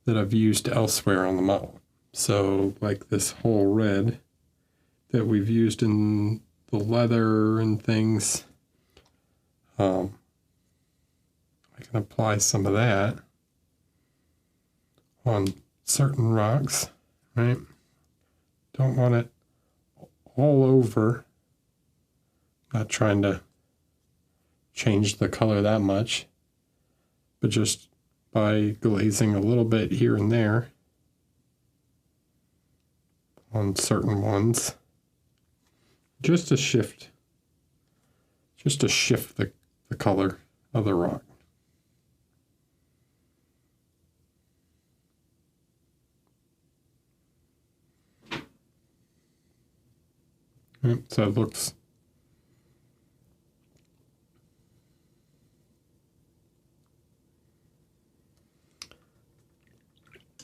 Speaker 1: that I've used elsewhere on the model. So like this whole red that we've used in the leather and things, I can apply some of that on certain rocks, right? Don't want it all over. Not trying to change the color that much, but just by glazing a little bit here and there on certain ones, just to shift the color of the rock. Right, so it looks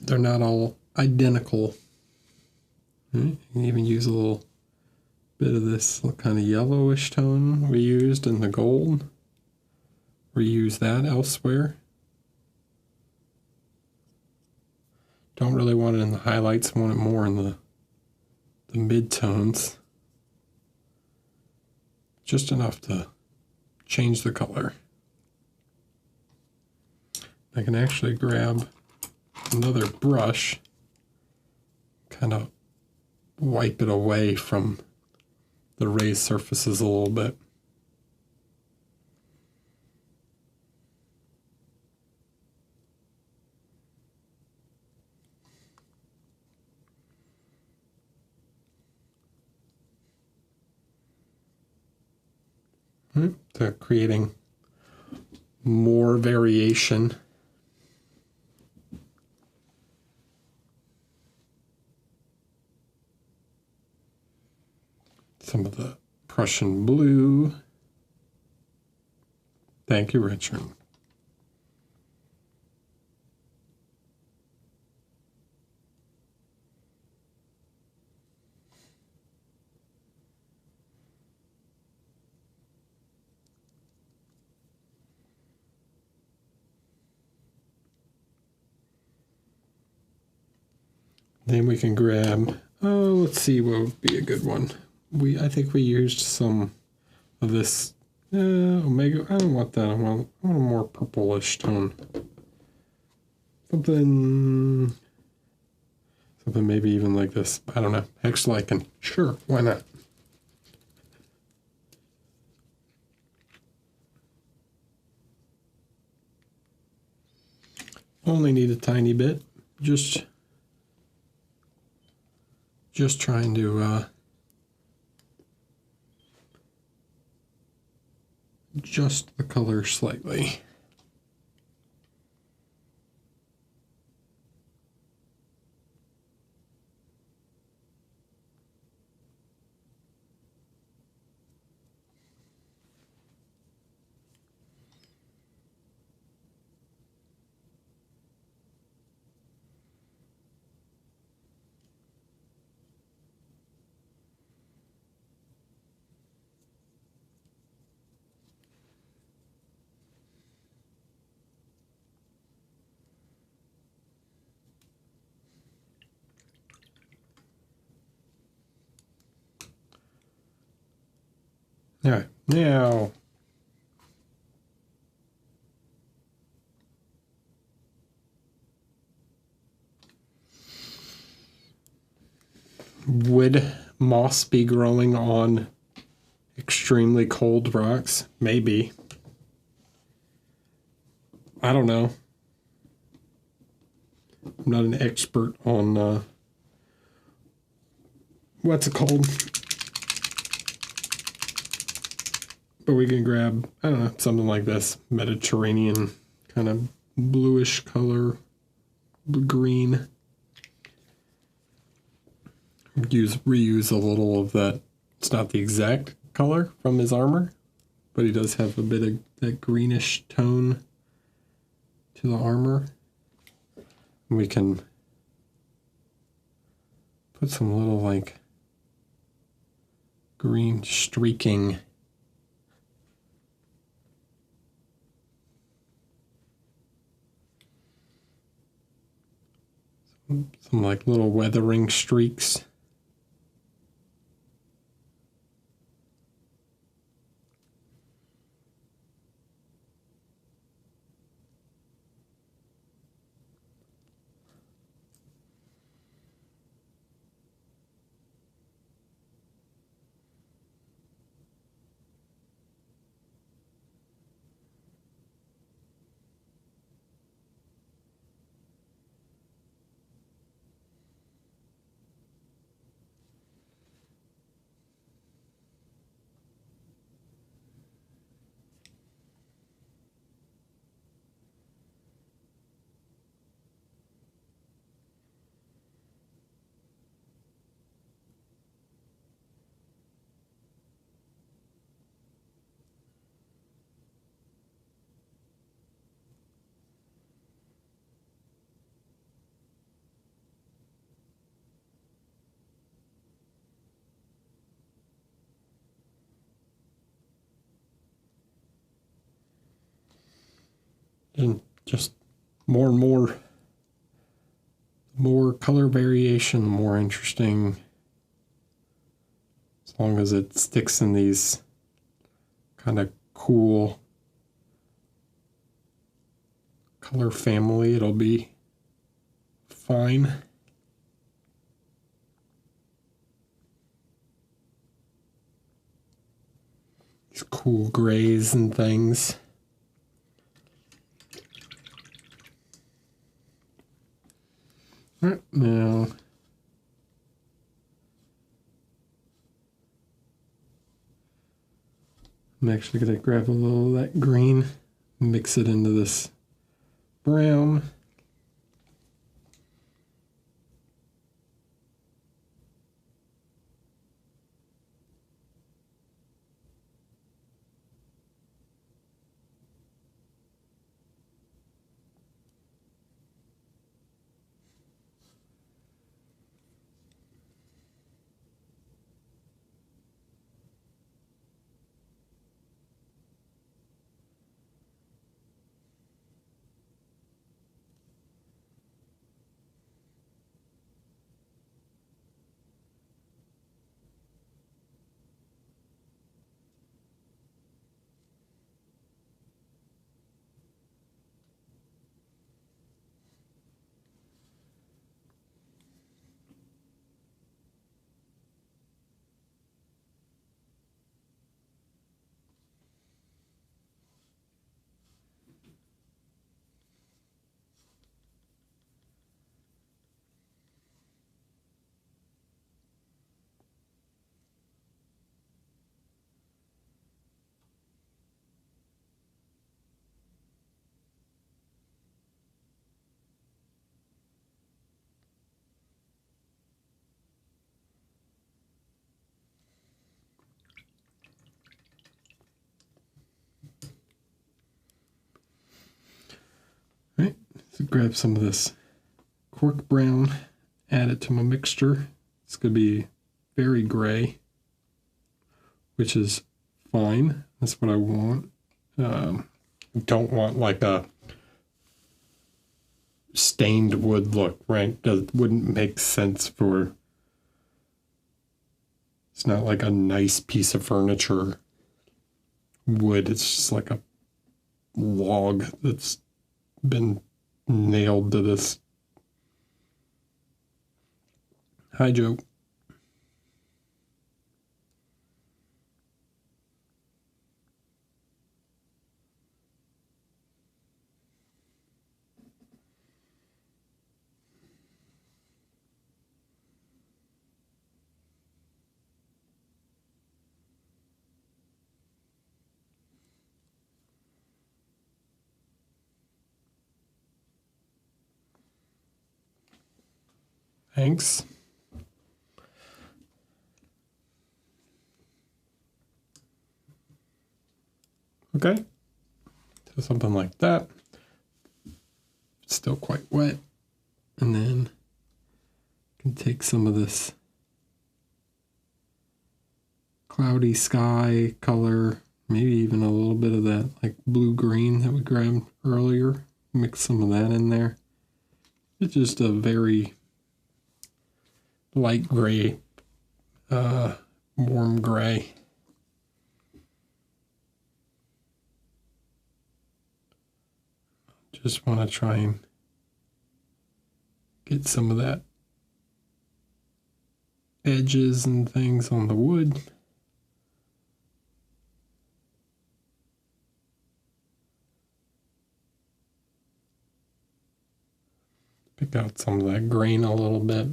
Speaker 1: they're not all identical. Right? You can even use a little bit of this kind of yellowish tone we used in the gold. Reuse that elsewhere. Don't really want it in the highlights, want it more in the mid-tones. Just enough to change the color. I can actually grab another brush, kind of wipe it away from the raised surfaces a little bit. To creating more variation. Some of the Prussian blue. Thank you, Richard. Then we can grab, let's see what would be a good one. I think we used some of this Omega. I don't want that. I want a more purplish tone. Something maybe even like this. I don't know. Hex-lichen. Sure, why not? Only need a tiny bit. Just trying to adjust the color slightly. All right, now would moss be growing on extremely cold rocks? Maybe. I don't know. I'm not an expert on what's it called. But we can grab, I don't know, something like this. Mediterranean kind of bluish color, green. Reuse a little of that. It's not the exact color from his armor, but he does have a bit of that greenish tone to the armor. We can put some little like green streaking some like little weathering streaks. and just more and more color variation, the more interesting, as long as it sticks in these kind of cool color family, it'll be fine. These cool grays and things. All right, now I'm actually going to grab a little of that green, mix it into this brown. All right, so grab some of this cork brown, add it to my mixture. It's going to be very gray, which is fine. That's what I want. Don't want like a stained wood look, right? That wouldn't make sense for... It's not like a nice piece of furniture wood. It's just like a log that's been nailed to this. Hi, Joe. Thanks. Okay, so something like that. It's still quite wet. And then I can take some of this cloudy sky color, maybe even a little bit of that like blue-green that we grabbed earlier. Mix some of that in there. It's just a very light gray, warm gray. Just want to try and get some of that edges and things on the wood. Pick out some of that grain a little bit.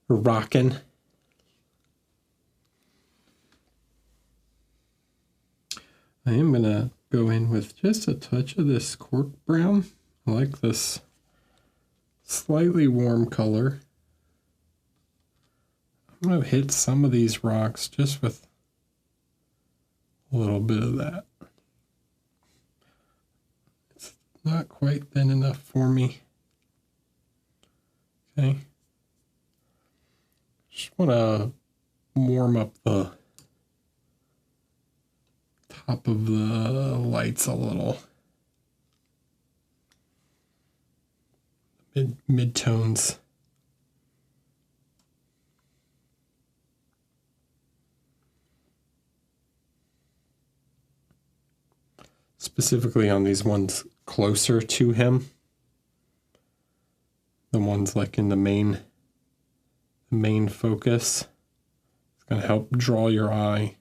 Speaker 1: rocking. I am going to go in with just a touch of this cork brown. I like this slightly warm color. I'm going to hit some of these rocks just with a little bit of that. It's not quite thin enough for me. Okay. Just want to warm up the top of the lights a little. Mid-tones. Specifically on these ones closer to him. The ones like in the main focus. It's going to help draw your eye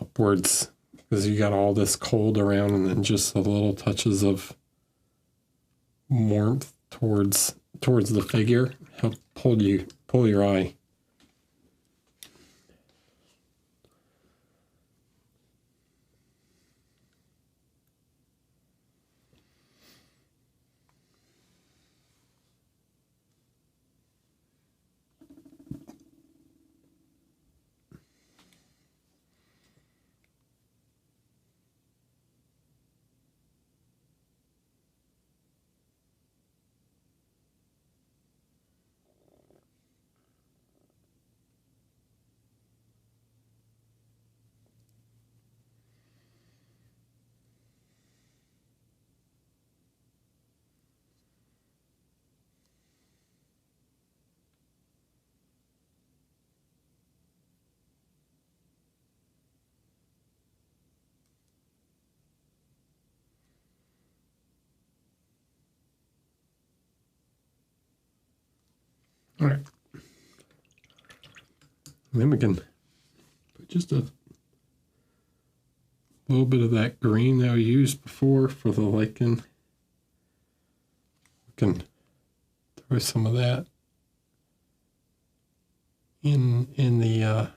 Speaker 1: upwards because you got all this cold around, and then just the little touches of warmth towards the figure help pull your eye. All right. And then we can put just a little bit of that green that we used before for the lichen. We can throw some of that in the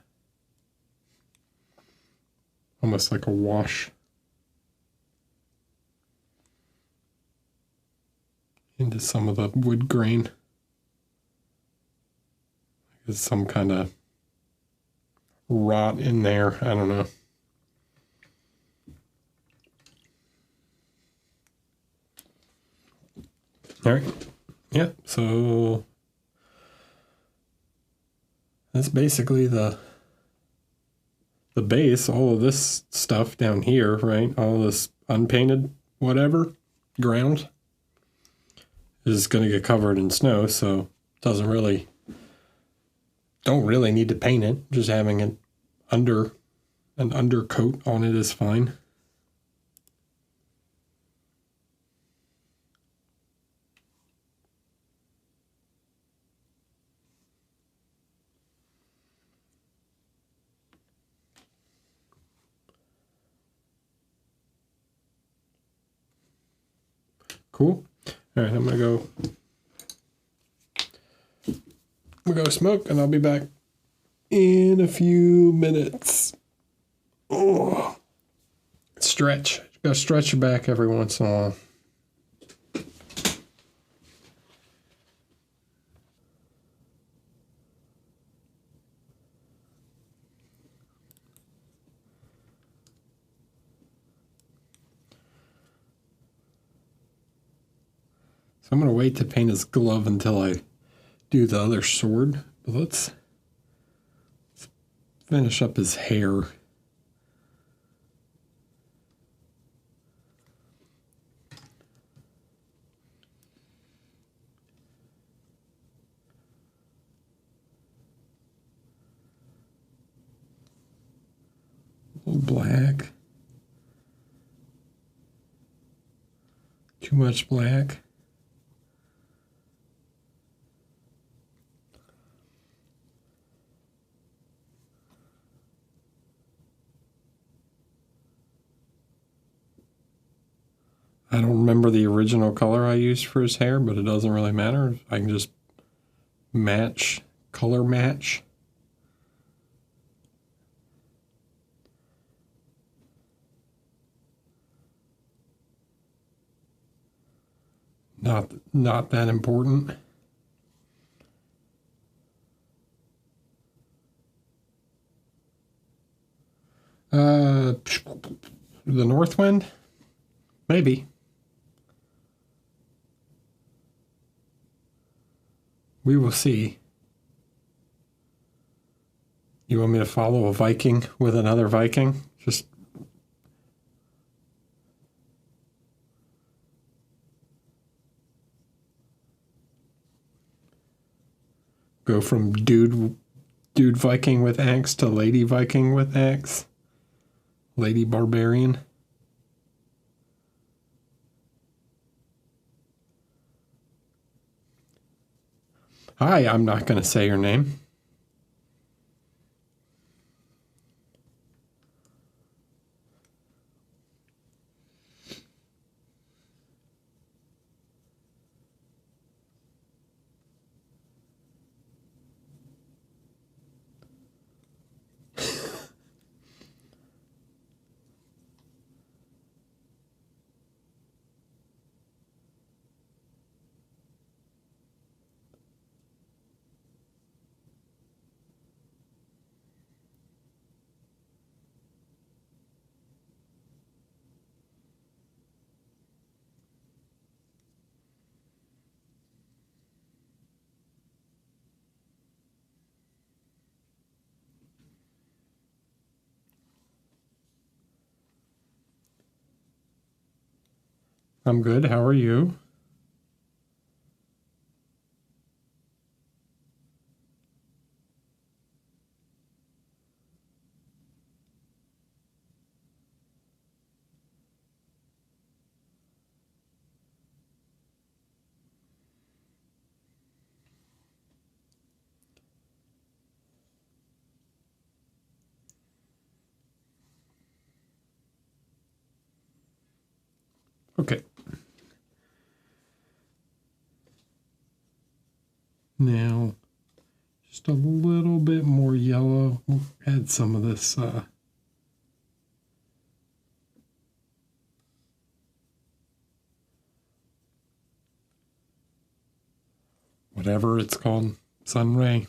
Speaker 1: almost like a wash into some of the wood grain. There's some kind of rot in there. I don't know. All right. Yeah. So that's basically the base. All of this stuff down here, right? All this unpainted whatever ground is going to get covered in snow. So it don't really need to paint it. Just having an undercoat on it is fine. Cool. All right, I'm gonna go smoke, and I'll be back in a few minutes. Oh, stretch. You gotta stretch your back every once in a while. So I'm gonna wait to paint his glove until I do the other sword, but let's finish up his hair. A little black. Too much black. I don't remember the original color I used for his hair, but it doesn't really matter. I can just match, color match. Not that important. The north wind? Maybe. We will see. You want me to follow a Viking with another Viking? Just go from dude Viking with axe to lady Viking with axe? Lady barbarian? Hi, I'm not going to say your name. I'm good. How are you? Okay. Now, just a little bit more yellow. We'll add some of this whatever it's called, sun ray.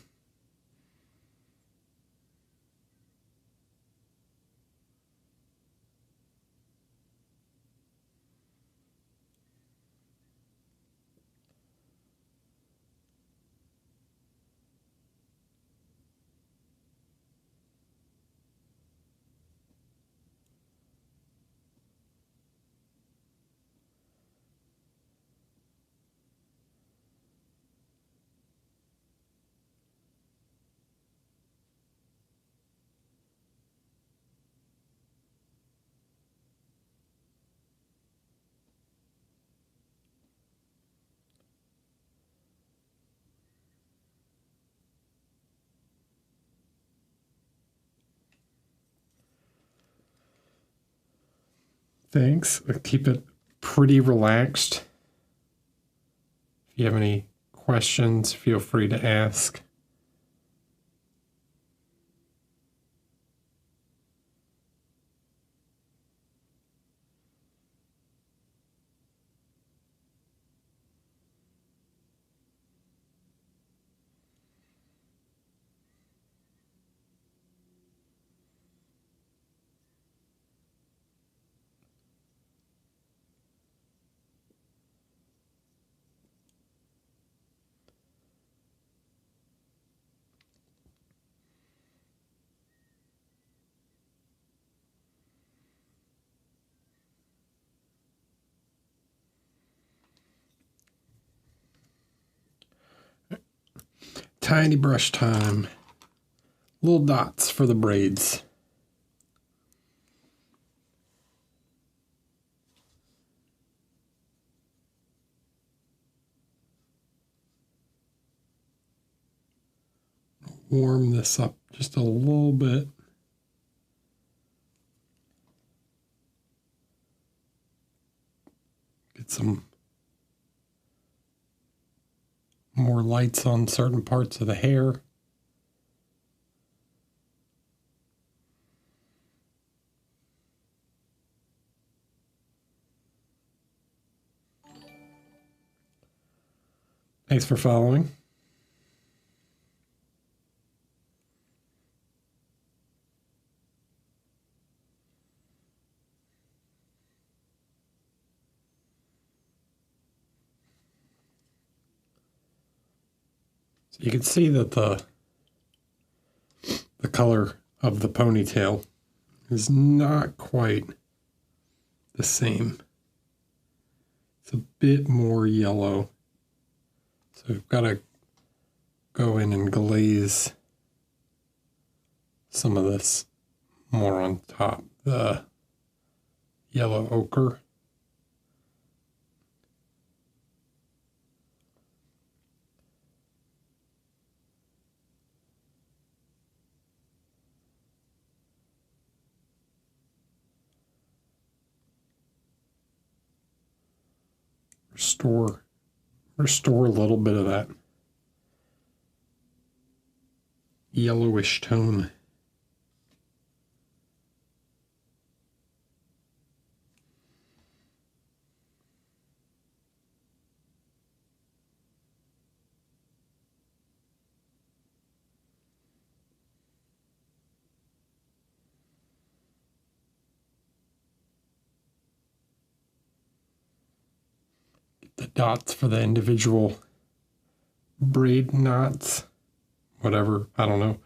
Speaker 1: Thanks. Keep it pretty relaxed. If you have any questions, feel free to ask. Tiny brush time. Little dots for the braids. Warm this up just a little bit. Get some more lights on certain parts of the hair. Thanks for following. So you can see that the color of the ponytail is not quite the same. It's a bit more yellow. So we've got to go in and glaze some of this more on top, the yellow ochre. Restore a little bit of that yellowish tone. The dots for the individual braid knots, whatever, I don't know,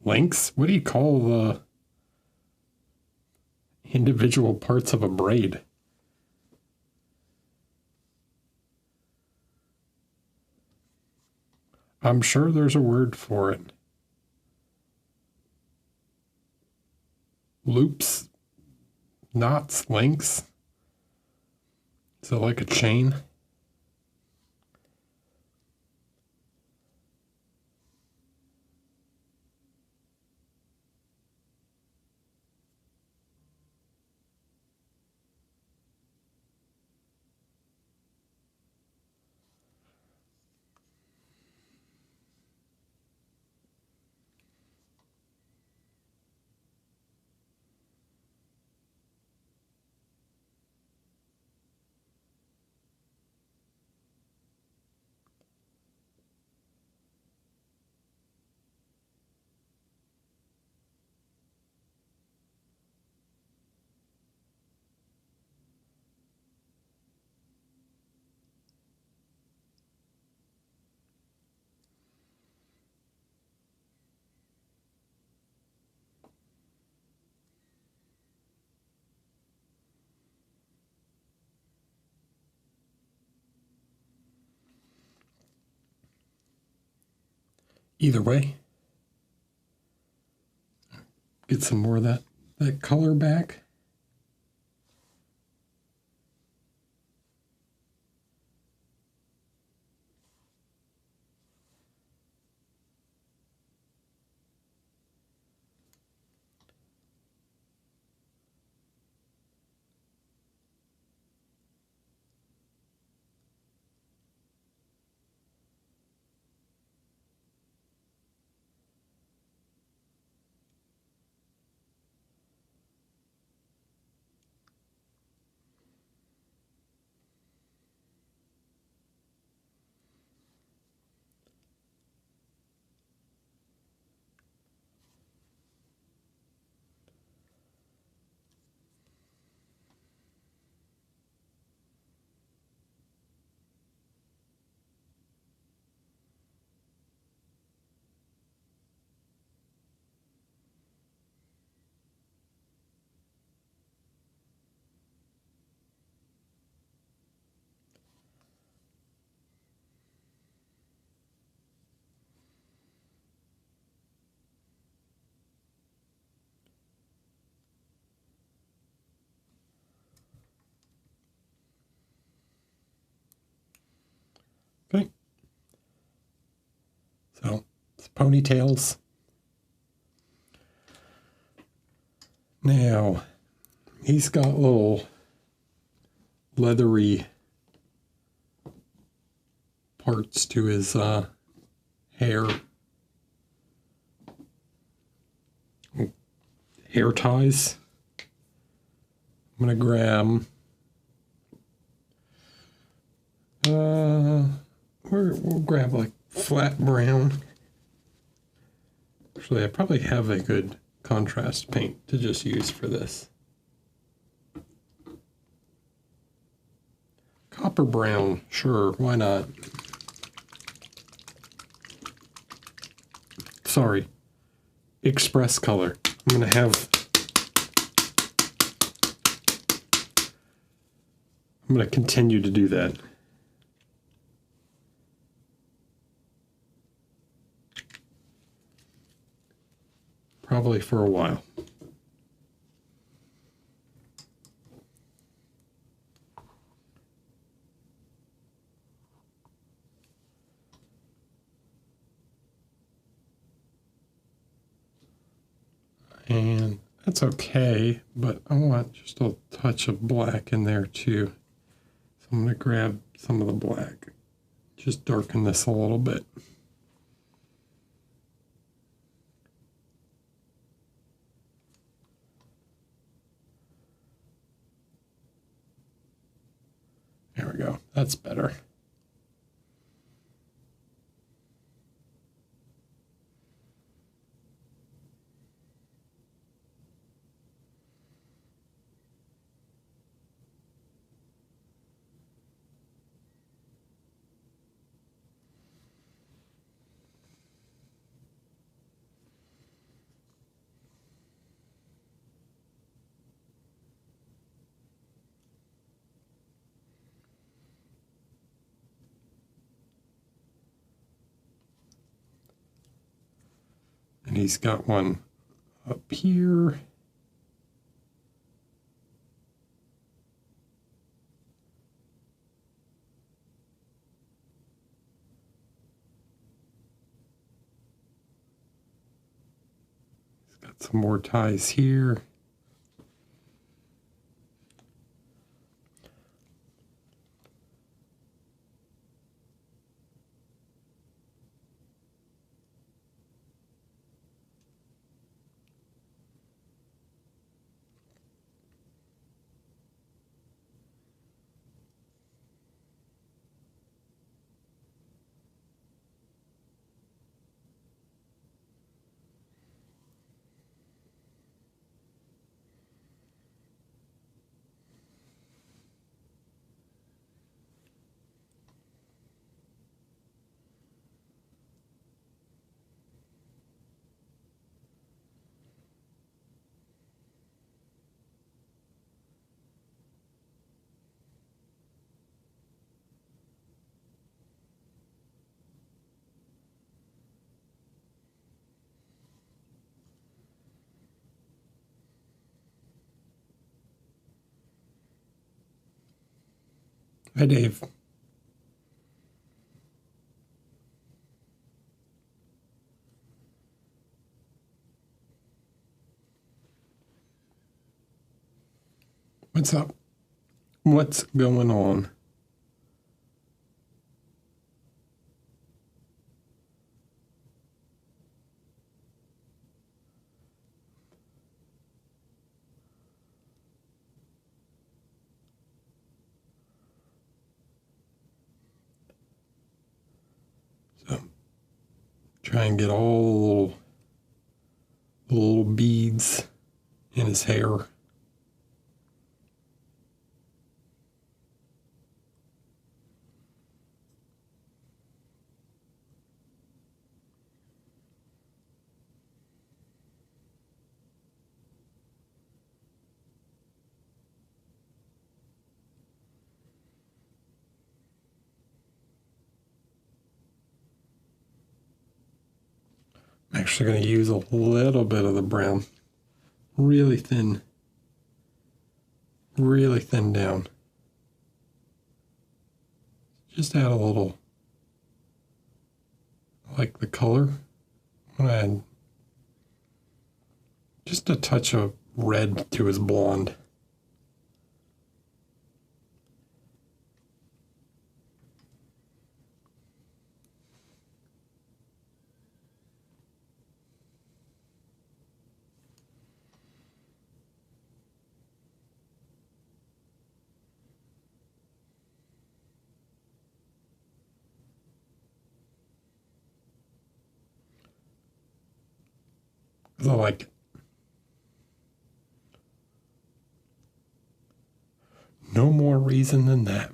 Speaker 1: links? What do you call the individual parts of a braid? I'm sure there's a word for it. Loops, knots, links. Is it like a chain? Either way, get some more of that color back. Okay. So it's ponytails. Now, he's got little leathery parts to his hair. Hair ties. I'm going to grab we'll grab like flat brown. Actually, I probably have a good contrast paint to just use for this. Copper brown, sure, why not? Sorry, express color. I'm going to continue to do that. Probably for a while. And that's okay, but I want just a touch of black in there too. So I'm going to grab some of the black, just darken this a little bit. There we go, that's better. And he's got one up here. He's got some more ties here. Hi, Dave. What's up? What's going on? So, try and get all the little beads in his hair. I'm actually going to use a little bit of the brown, really thin down. Just add a little, like the color. I'm going to add just a touch of red to his blonde. 'Cause I like it. No more reason than that.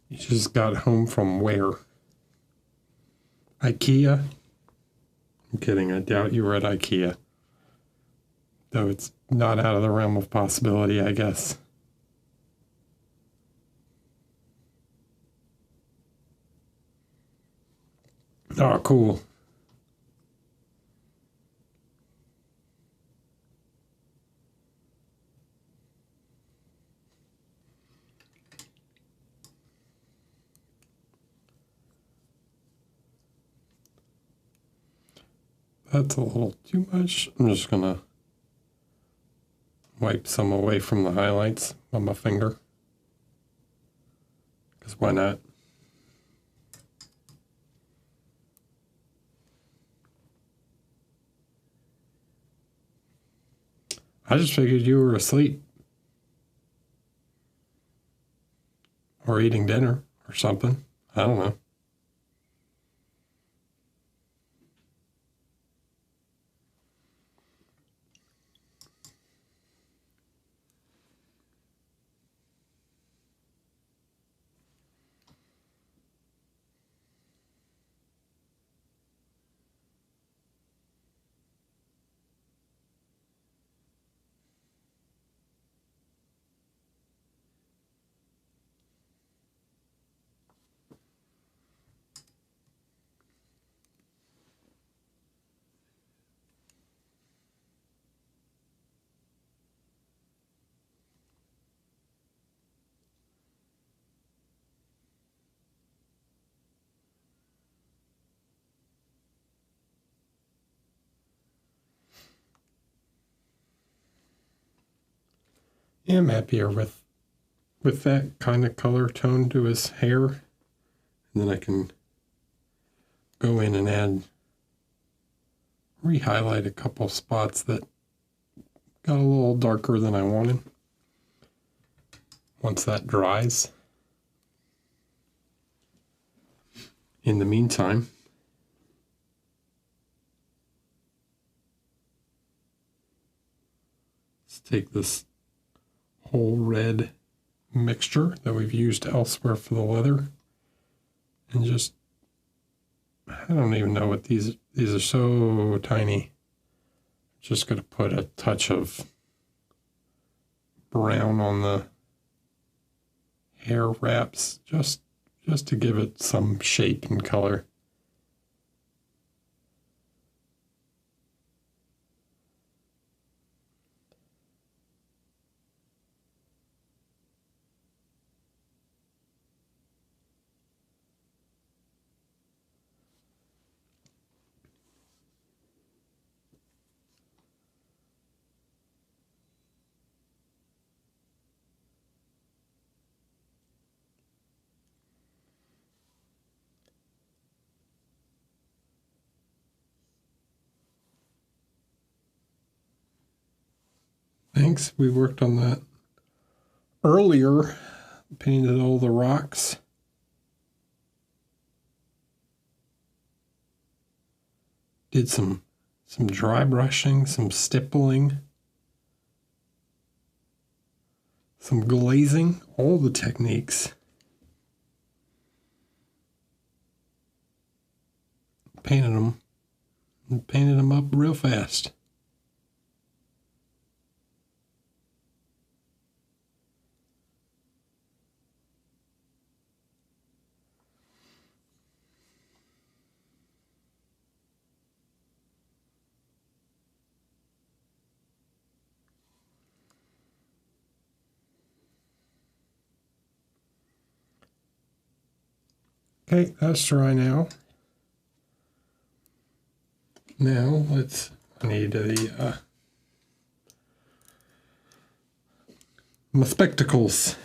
Speaker 1: You just got home from where? IKEA? I'm kidding. I doubt you were at IKEA. Though it's not out of the realm of possibility, I guess. Oh, cool. That's a little too much. I'm just gonna wipe some away from the highlights on my finger. Because why not? I just figured you were asleep. Or eating dinner or something. I don't know. Yeah, I'm happier with that kind of color tone to his hair. And then I can go in and add, re-highlight a couple spots that got a little darker than I wanted. Once that dries. In the meantime, let's take this whole red mixture that we've used elsewhere for the leather and just, I don't even know what these are so tiny. Just going to put a touch of brown on the hair wraps just to give it some shape and color. Thanks. We worked on that earlier. Painted all the rocks. Did some dry brushing, some stippling, some glazing, all the techniques. Painted them and painted them up real fast. Okay, that's dry now. Now I need my spectacles.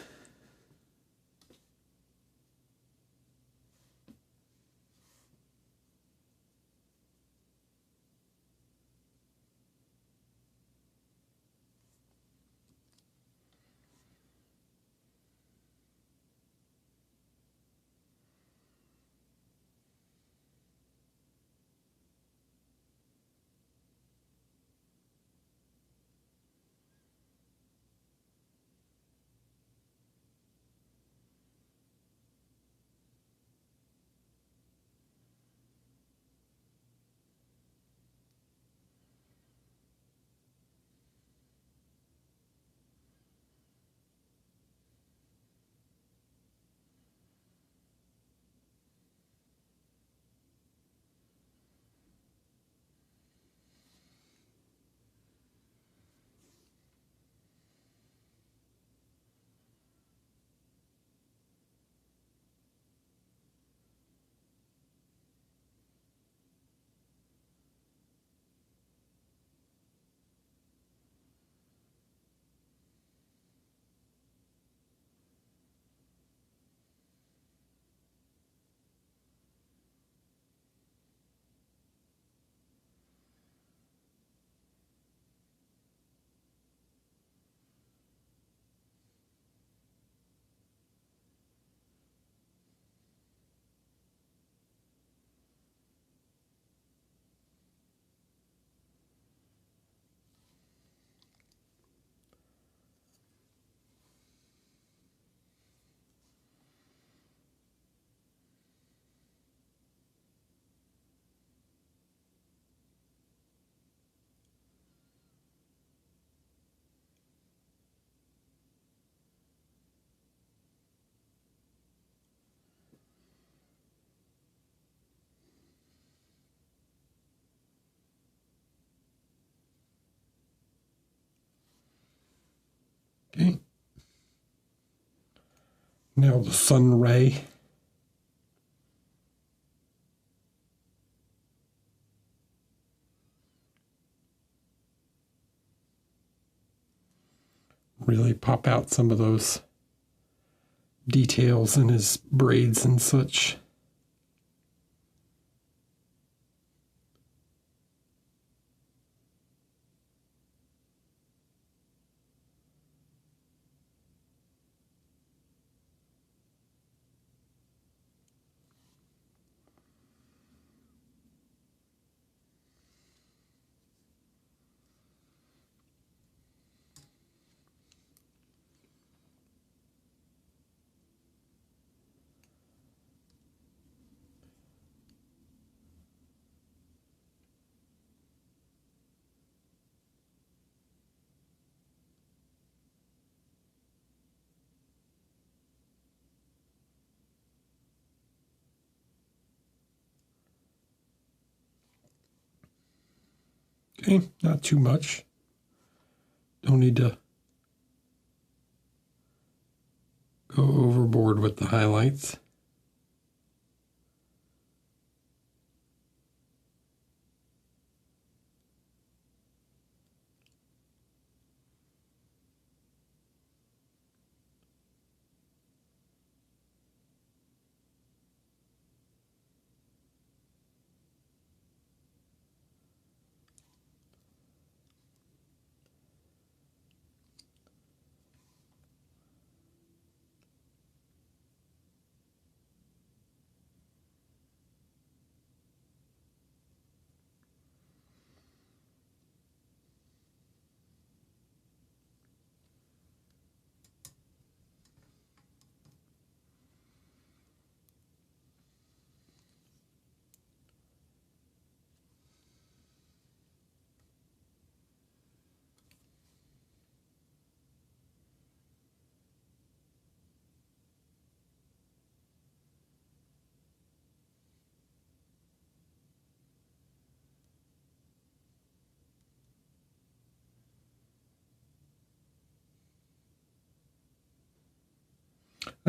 Speaker 1: Okay. Now the sun ray. Really pop out some of those details in his braids and such. Okay, not too much. Don't need to go overboard with the highlights.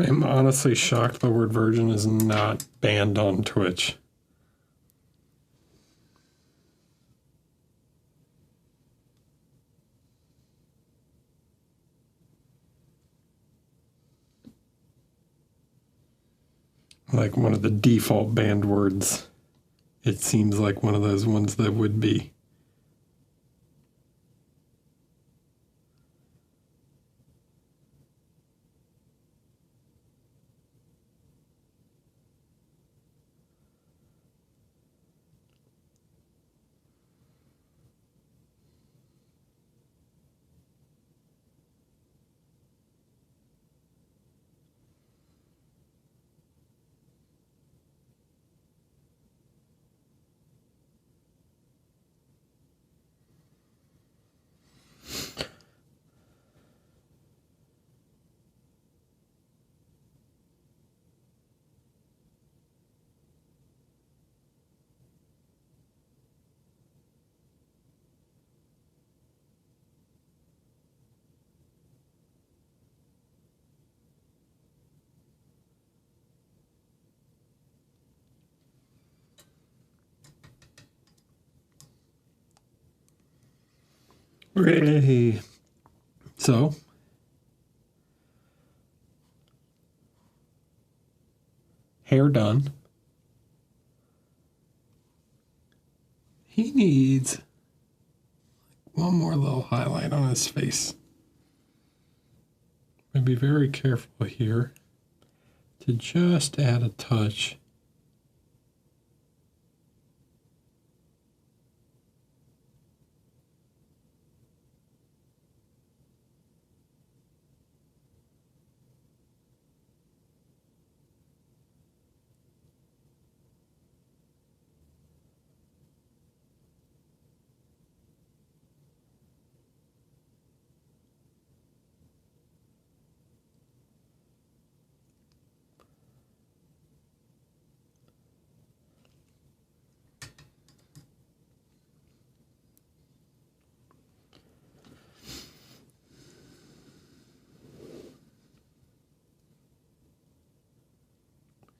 Speaker 1: I'm honestly shocked the word virgin is not banned on Twitch. Like one of the default banned words. It seems like one of those ones that would be. Okay. So, hair done. He needs one more little highlight on his face. And be very careful here to just add a touch.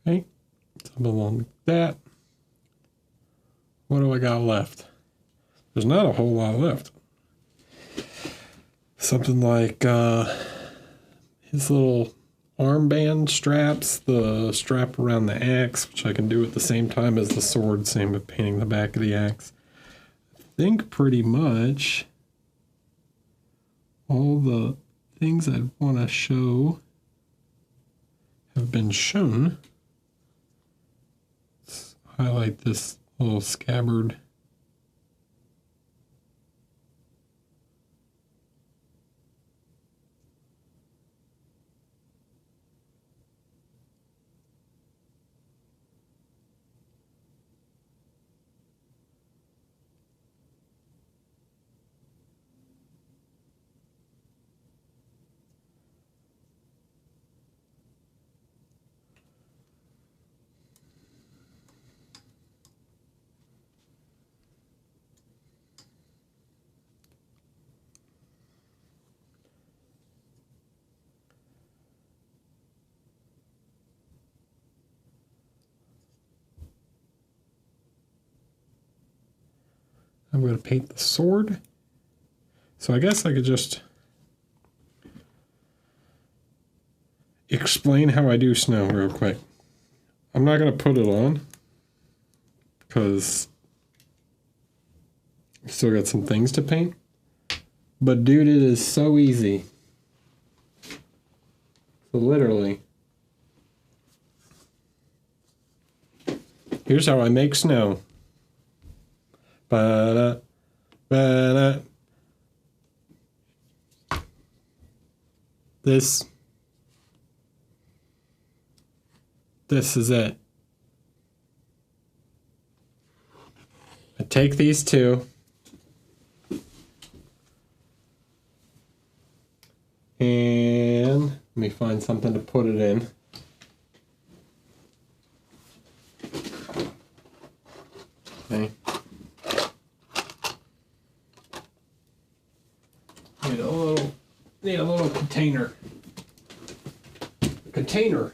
Speaker 1: Okay, something along like that. What do I got left? There's not a whole lot left. Something like his little armband straps, the strap around the axe, which I can do at the same time as the sword, same with painting the back of the axe. I think pretty much all the things I'd want to show have been shown. Let's highlight this little scabbard. I'm going to paint the sword. So I guess I could just explain how I do snow real quick. I'm not going to put it on because I've still got some things to paint. But dude, it is so easy. So literally, here's how I make snow. Ba-da, ba-da. This is it. I take these two and let me find something to put it in. Okay. Need a little container. container.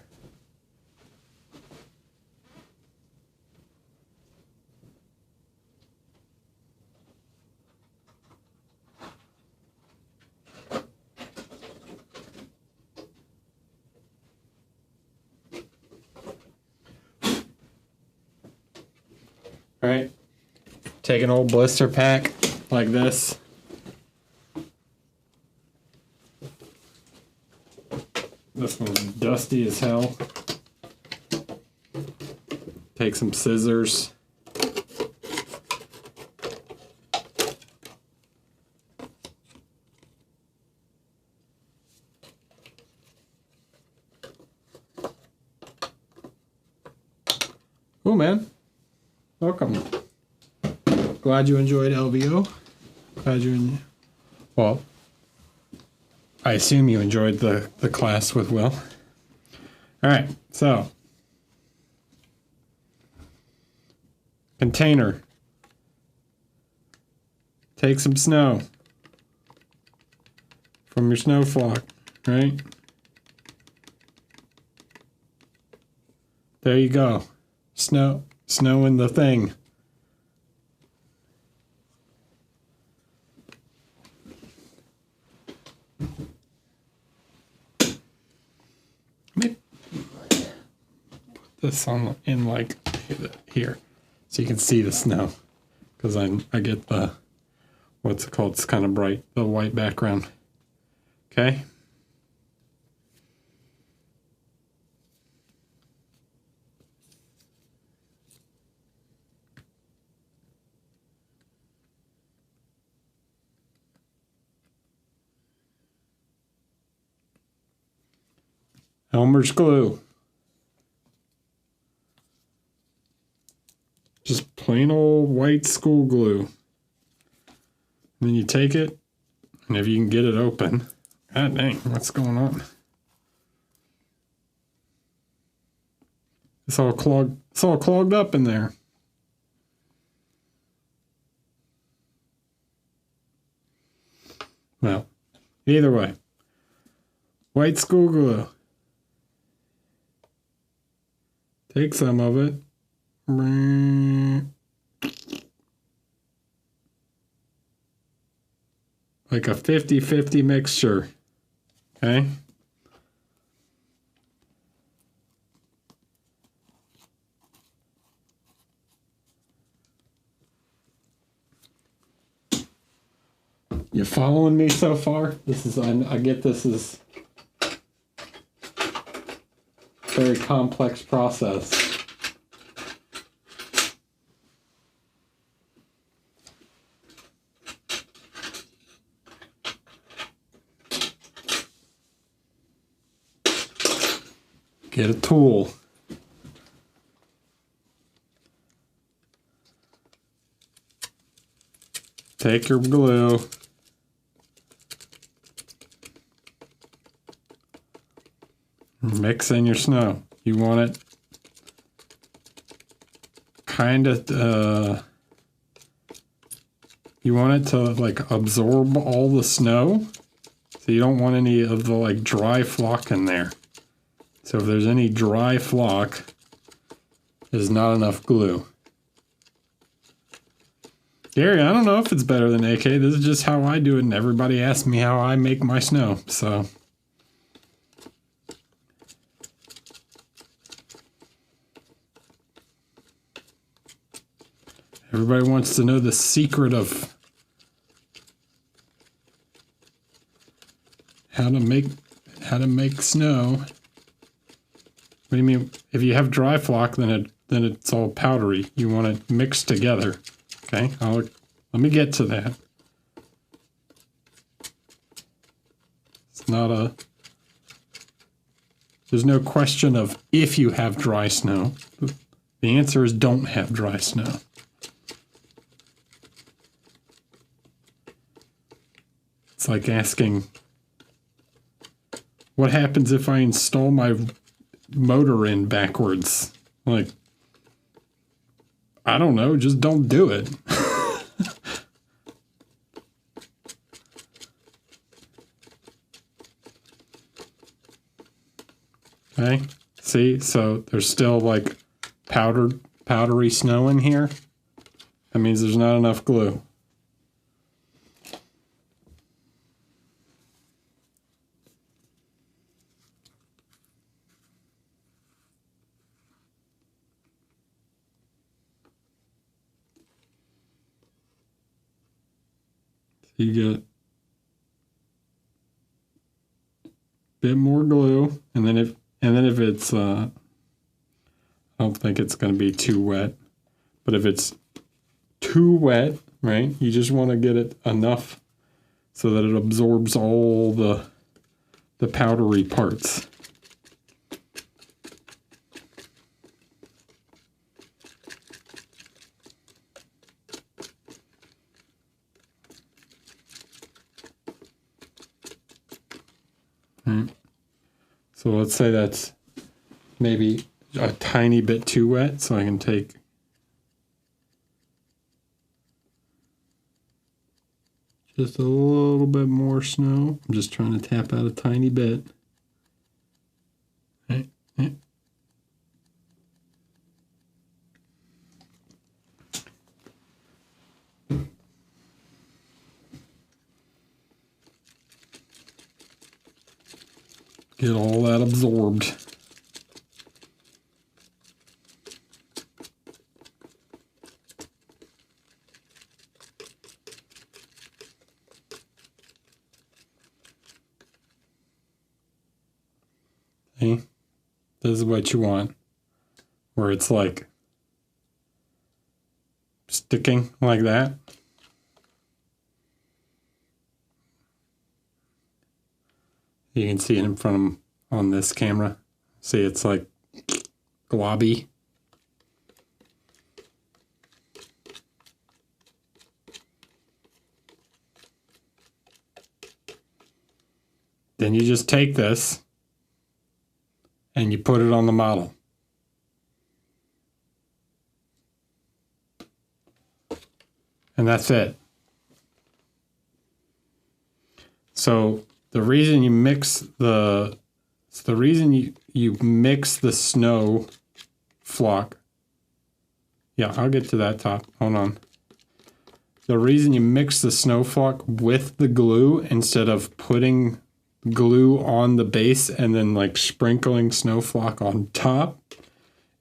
Speaker 1: All right, take an old blister pack like this. This one's dusty as hell. Take some scissors. Oh man, welcome. Glad you enjoyed LVO. Glad you well, I assume you enjoyed the class with Will. All right, so container. Take some snow from your snow flock, right? There you go. Snow in the thing. Let me put this on in like here, so you can see the snow, because I get the what's it called? It's kind of bright, the white background. Okay. Elmer's glue. Just plain old white school glue. And then you take it, and if you can get it open, god dang, what's going on? It's all clogged up in there. Well, either way, white school glue. Take some of it. Like a 50-50 mixture. Okay? You following me so far? This is, I get this is a very complex process. Get a tool. Take your glue. Mix in your snow. You want it kind of, you want it to like absorb all the snow. So you don't want any of the like dry flock in there. So if there's any dry flock, there's not enough glue. Gary, I don't know if it's better than AK. This is just how I do it, and everybody asks me how I make my snow, so. Everybody wants to know the secret of how to make snow. What do you mean? If you have dry flock, then it's all powdery. You want it mixed together. Okay, let me get to that. It's not a. There's no question of if you have dry snow. The answer is don't have dry snow. It's like asking, what happens if I install my motor in backwards? Like, I don't know, just don't do it. Okay, see, so there's still like powdery snow in here. That means there's not enough glue. You get a bit more glue, and then if it's I don't think it's going to be too wet, but if it's too wet, right, you just want to get it enough so that it absorbs all the powdery parts. So let's say that's maybe a tiny bit too wet, so I can take just a little bit more snow. I'm just trying to tap out a tiny bit. Right. Get all that absorbed. See? This is what you want. Where it's like sticking like that. You can see it in front of them on this camera. See, it's like globby. Then you just take this and you put it on the model. And that's it. So the reason you mix the snow flock. Yeah, I'll get to that top. Hold on. The reason you mix the snow flock with the glue instead of putting glue on the base and then like sprinkling snow flock on top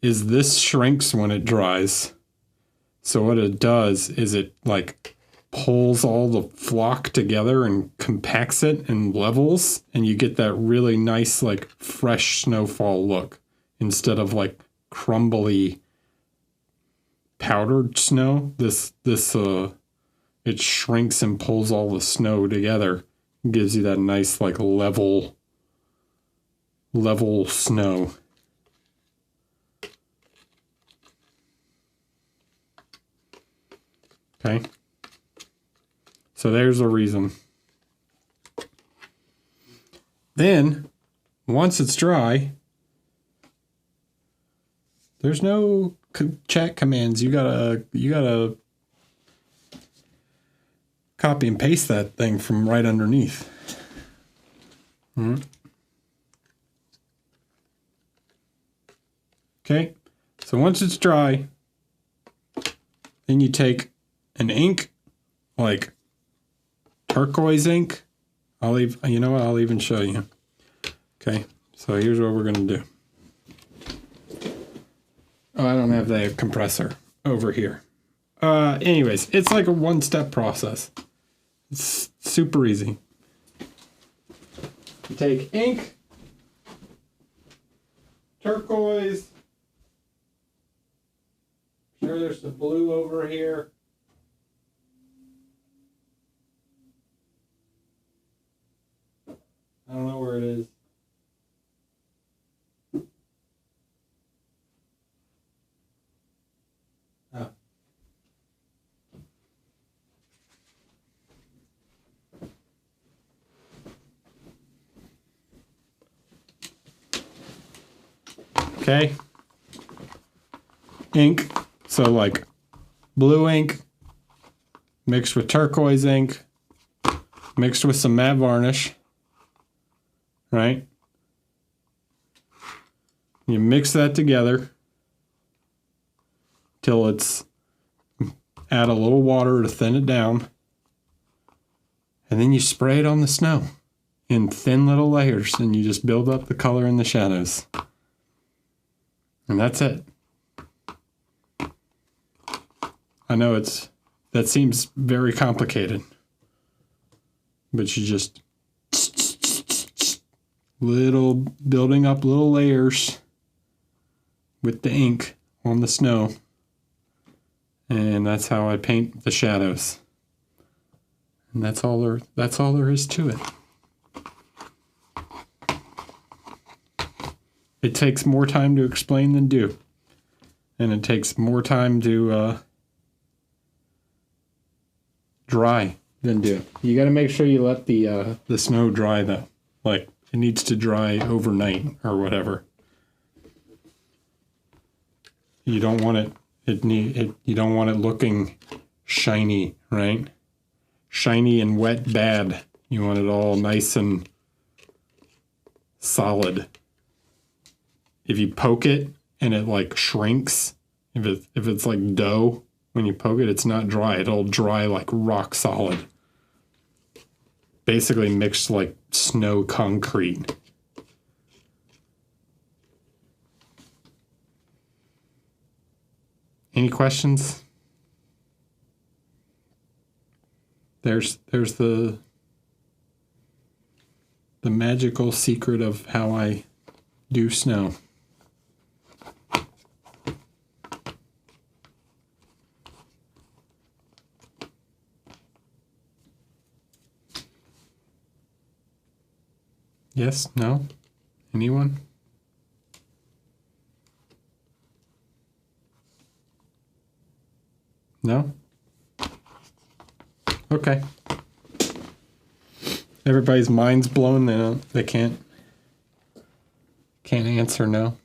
Speaker 1: is this shrinks when it dries. So what it does is it like pulls all the flock together and compacts it and levels, and you get that really nice like fresh snowfall look instead of like crumbly powdered snow. It shrinks and pulls all the snow together, gives you that nice like level snow. Okay. So there's the reason. Then, once it's dry, there's no chat commands. You gotta copy and paste that thing from right underneath. Okay. So once it's dry, then you take an ink like turquoise ink. I'll even show you. Okay, so here's what we're gonna do. Oh, I don't have the compressor over here. Anyways, it's like a one-step process. It's super easy. You take ink, turquoise. Sure, there's some blue over here. I don't know where it is. Oh. Okay. Ink. So like blue ink mixed with turquoise ink mixed with some matte varnish. Right? You mix that together till it's, add a little water to thin it down. And then you spray it on the snow in thin little layers, and you just build up the color in the shadows. And that's it. I know that seems very complicated, but you just building up little layers with the ink on the snow. And that's how I paint the shadows. And that's all there is to it. It takes more time to explain than do. And it takes more time to dry than do. You got to make sure you let the snow dry though. Like it needs to dry overnight or whatever. You don't want it you don't want it looking shiny, right? Shiny and wet bad. You want it all nice and solid. If you poke it and it like shrinks, if it's like dough, when you poke it, it's not dry. It'll dry like rock solid. Basically mixed like snow concrete. Any questions? There's the magical secret of how I do snow. Yes? No? Anyone? No? Okay. Everybody's mind's blown. They can't answer no.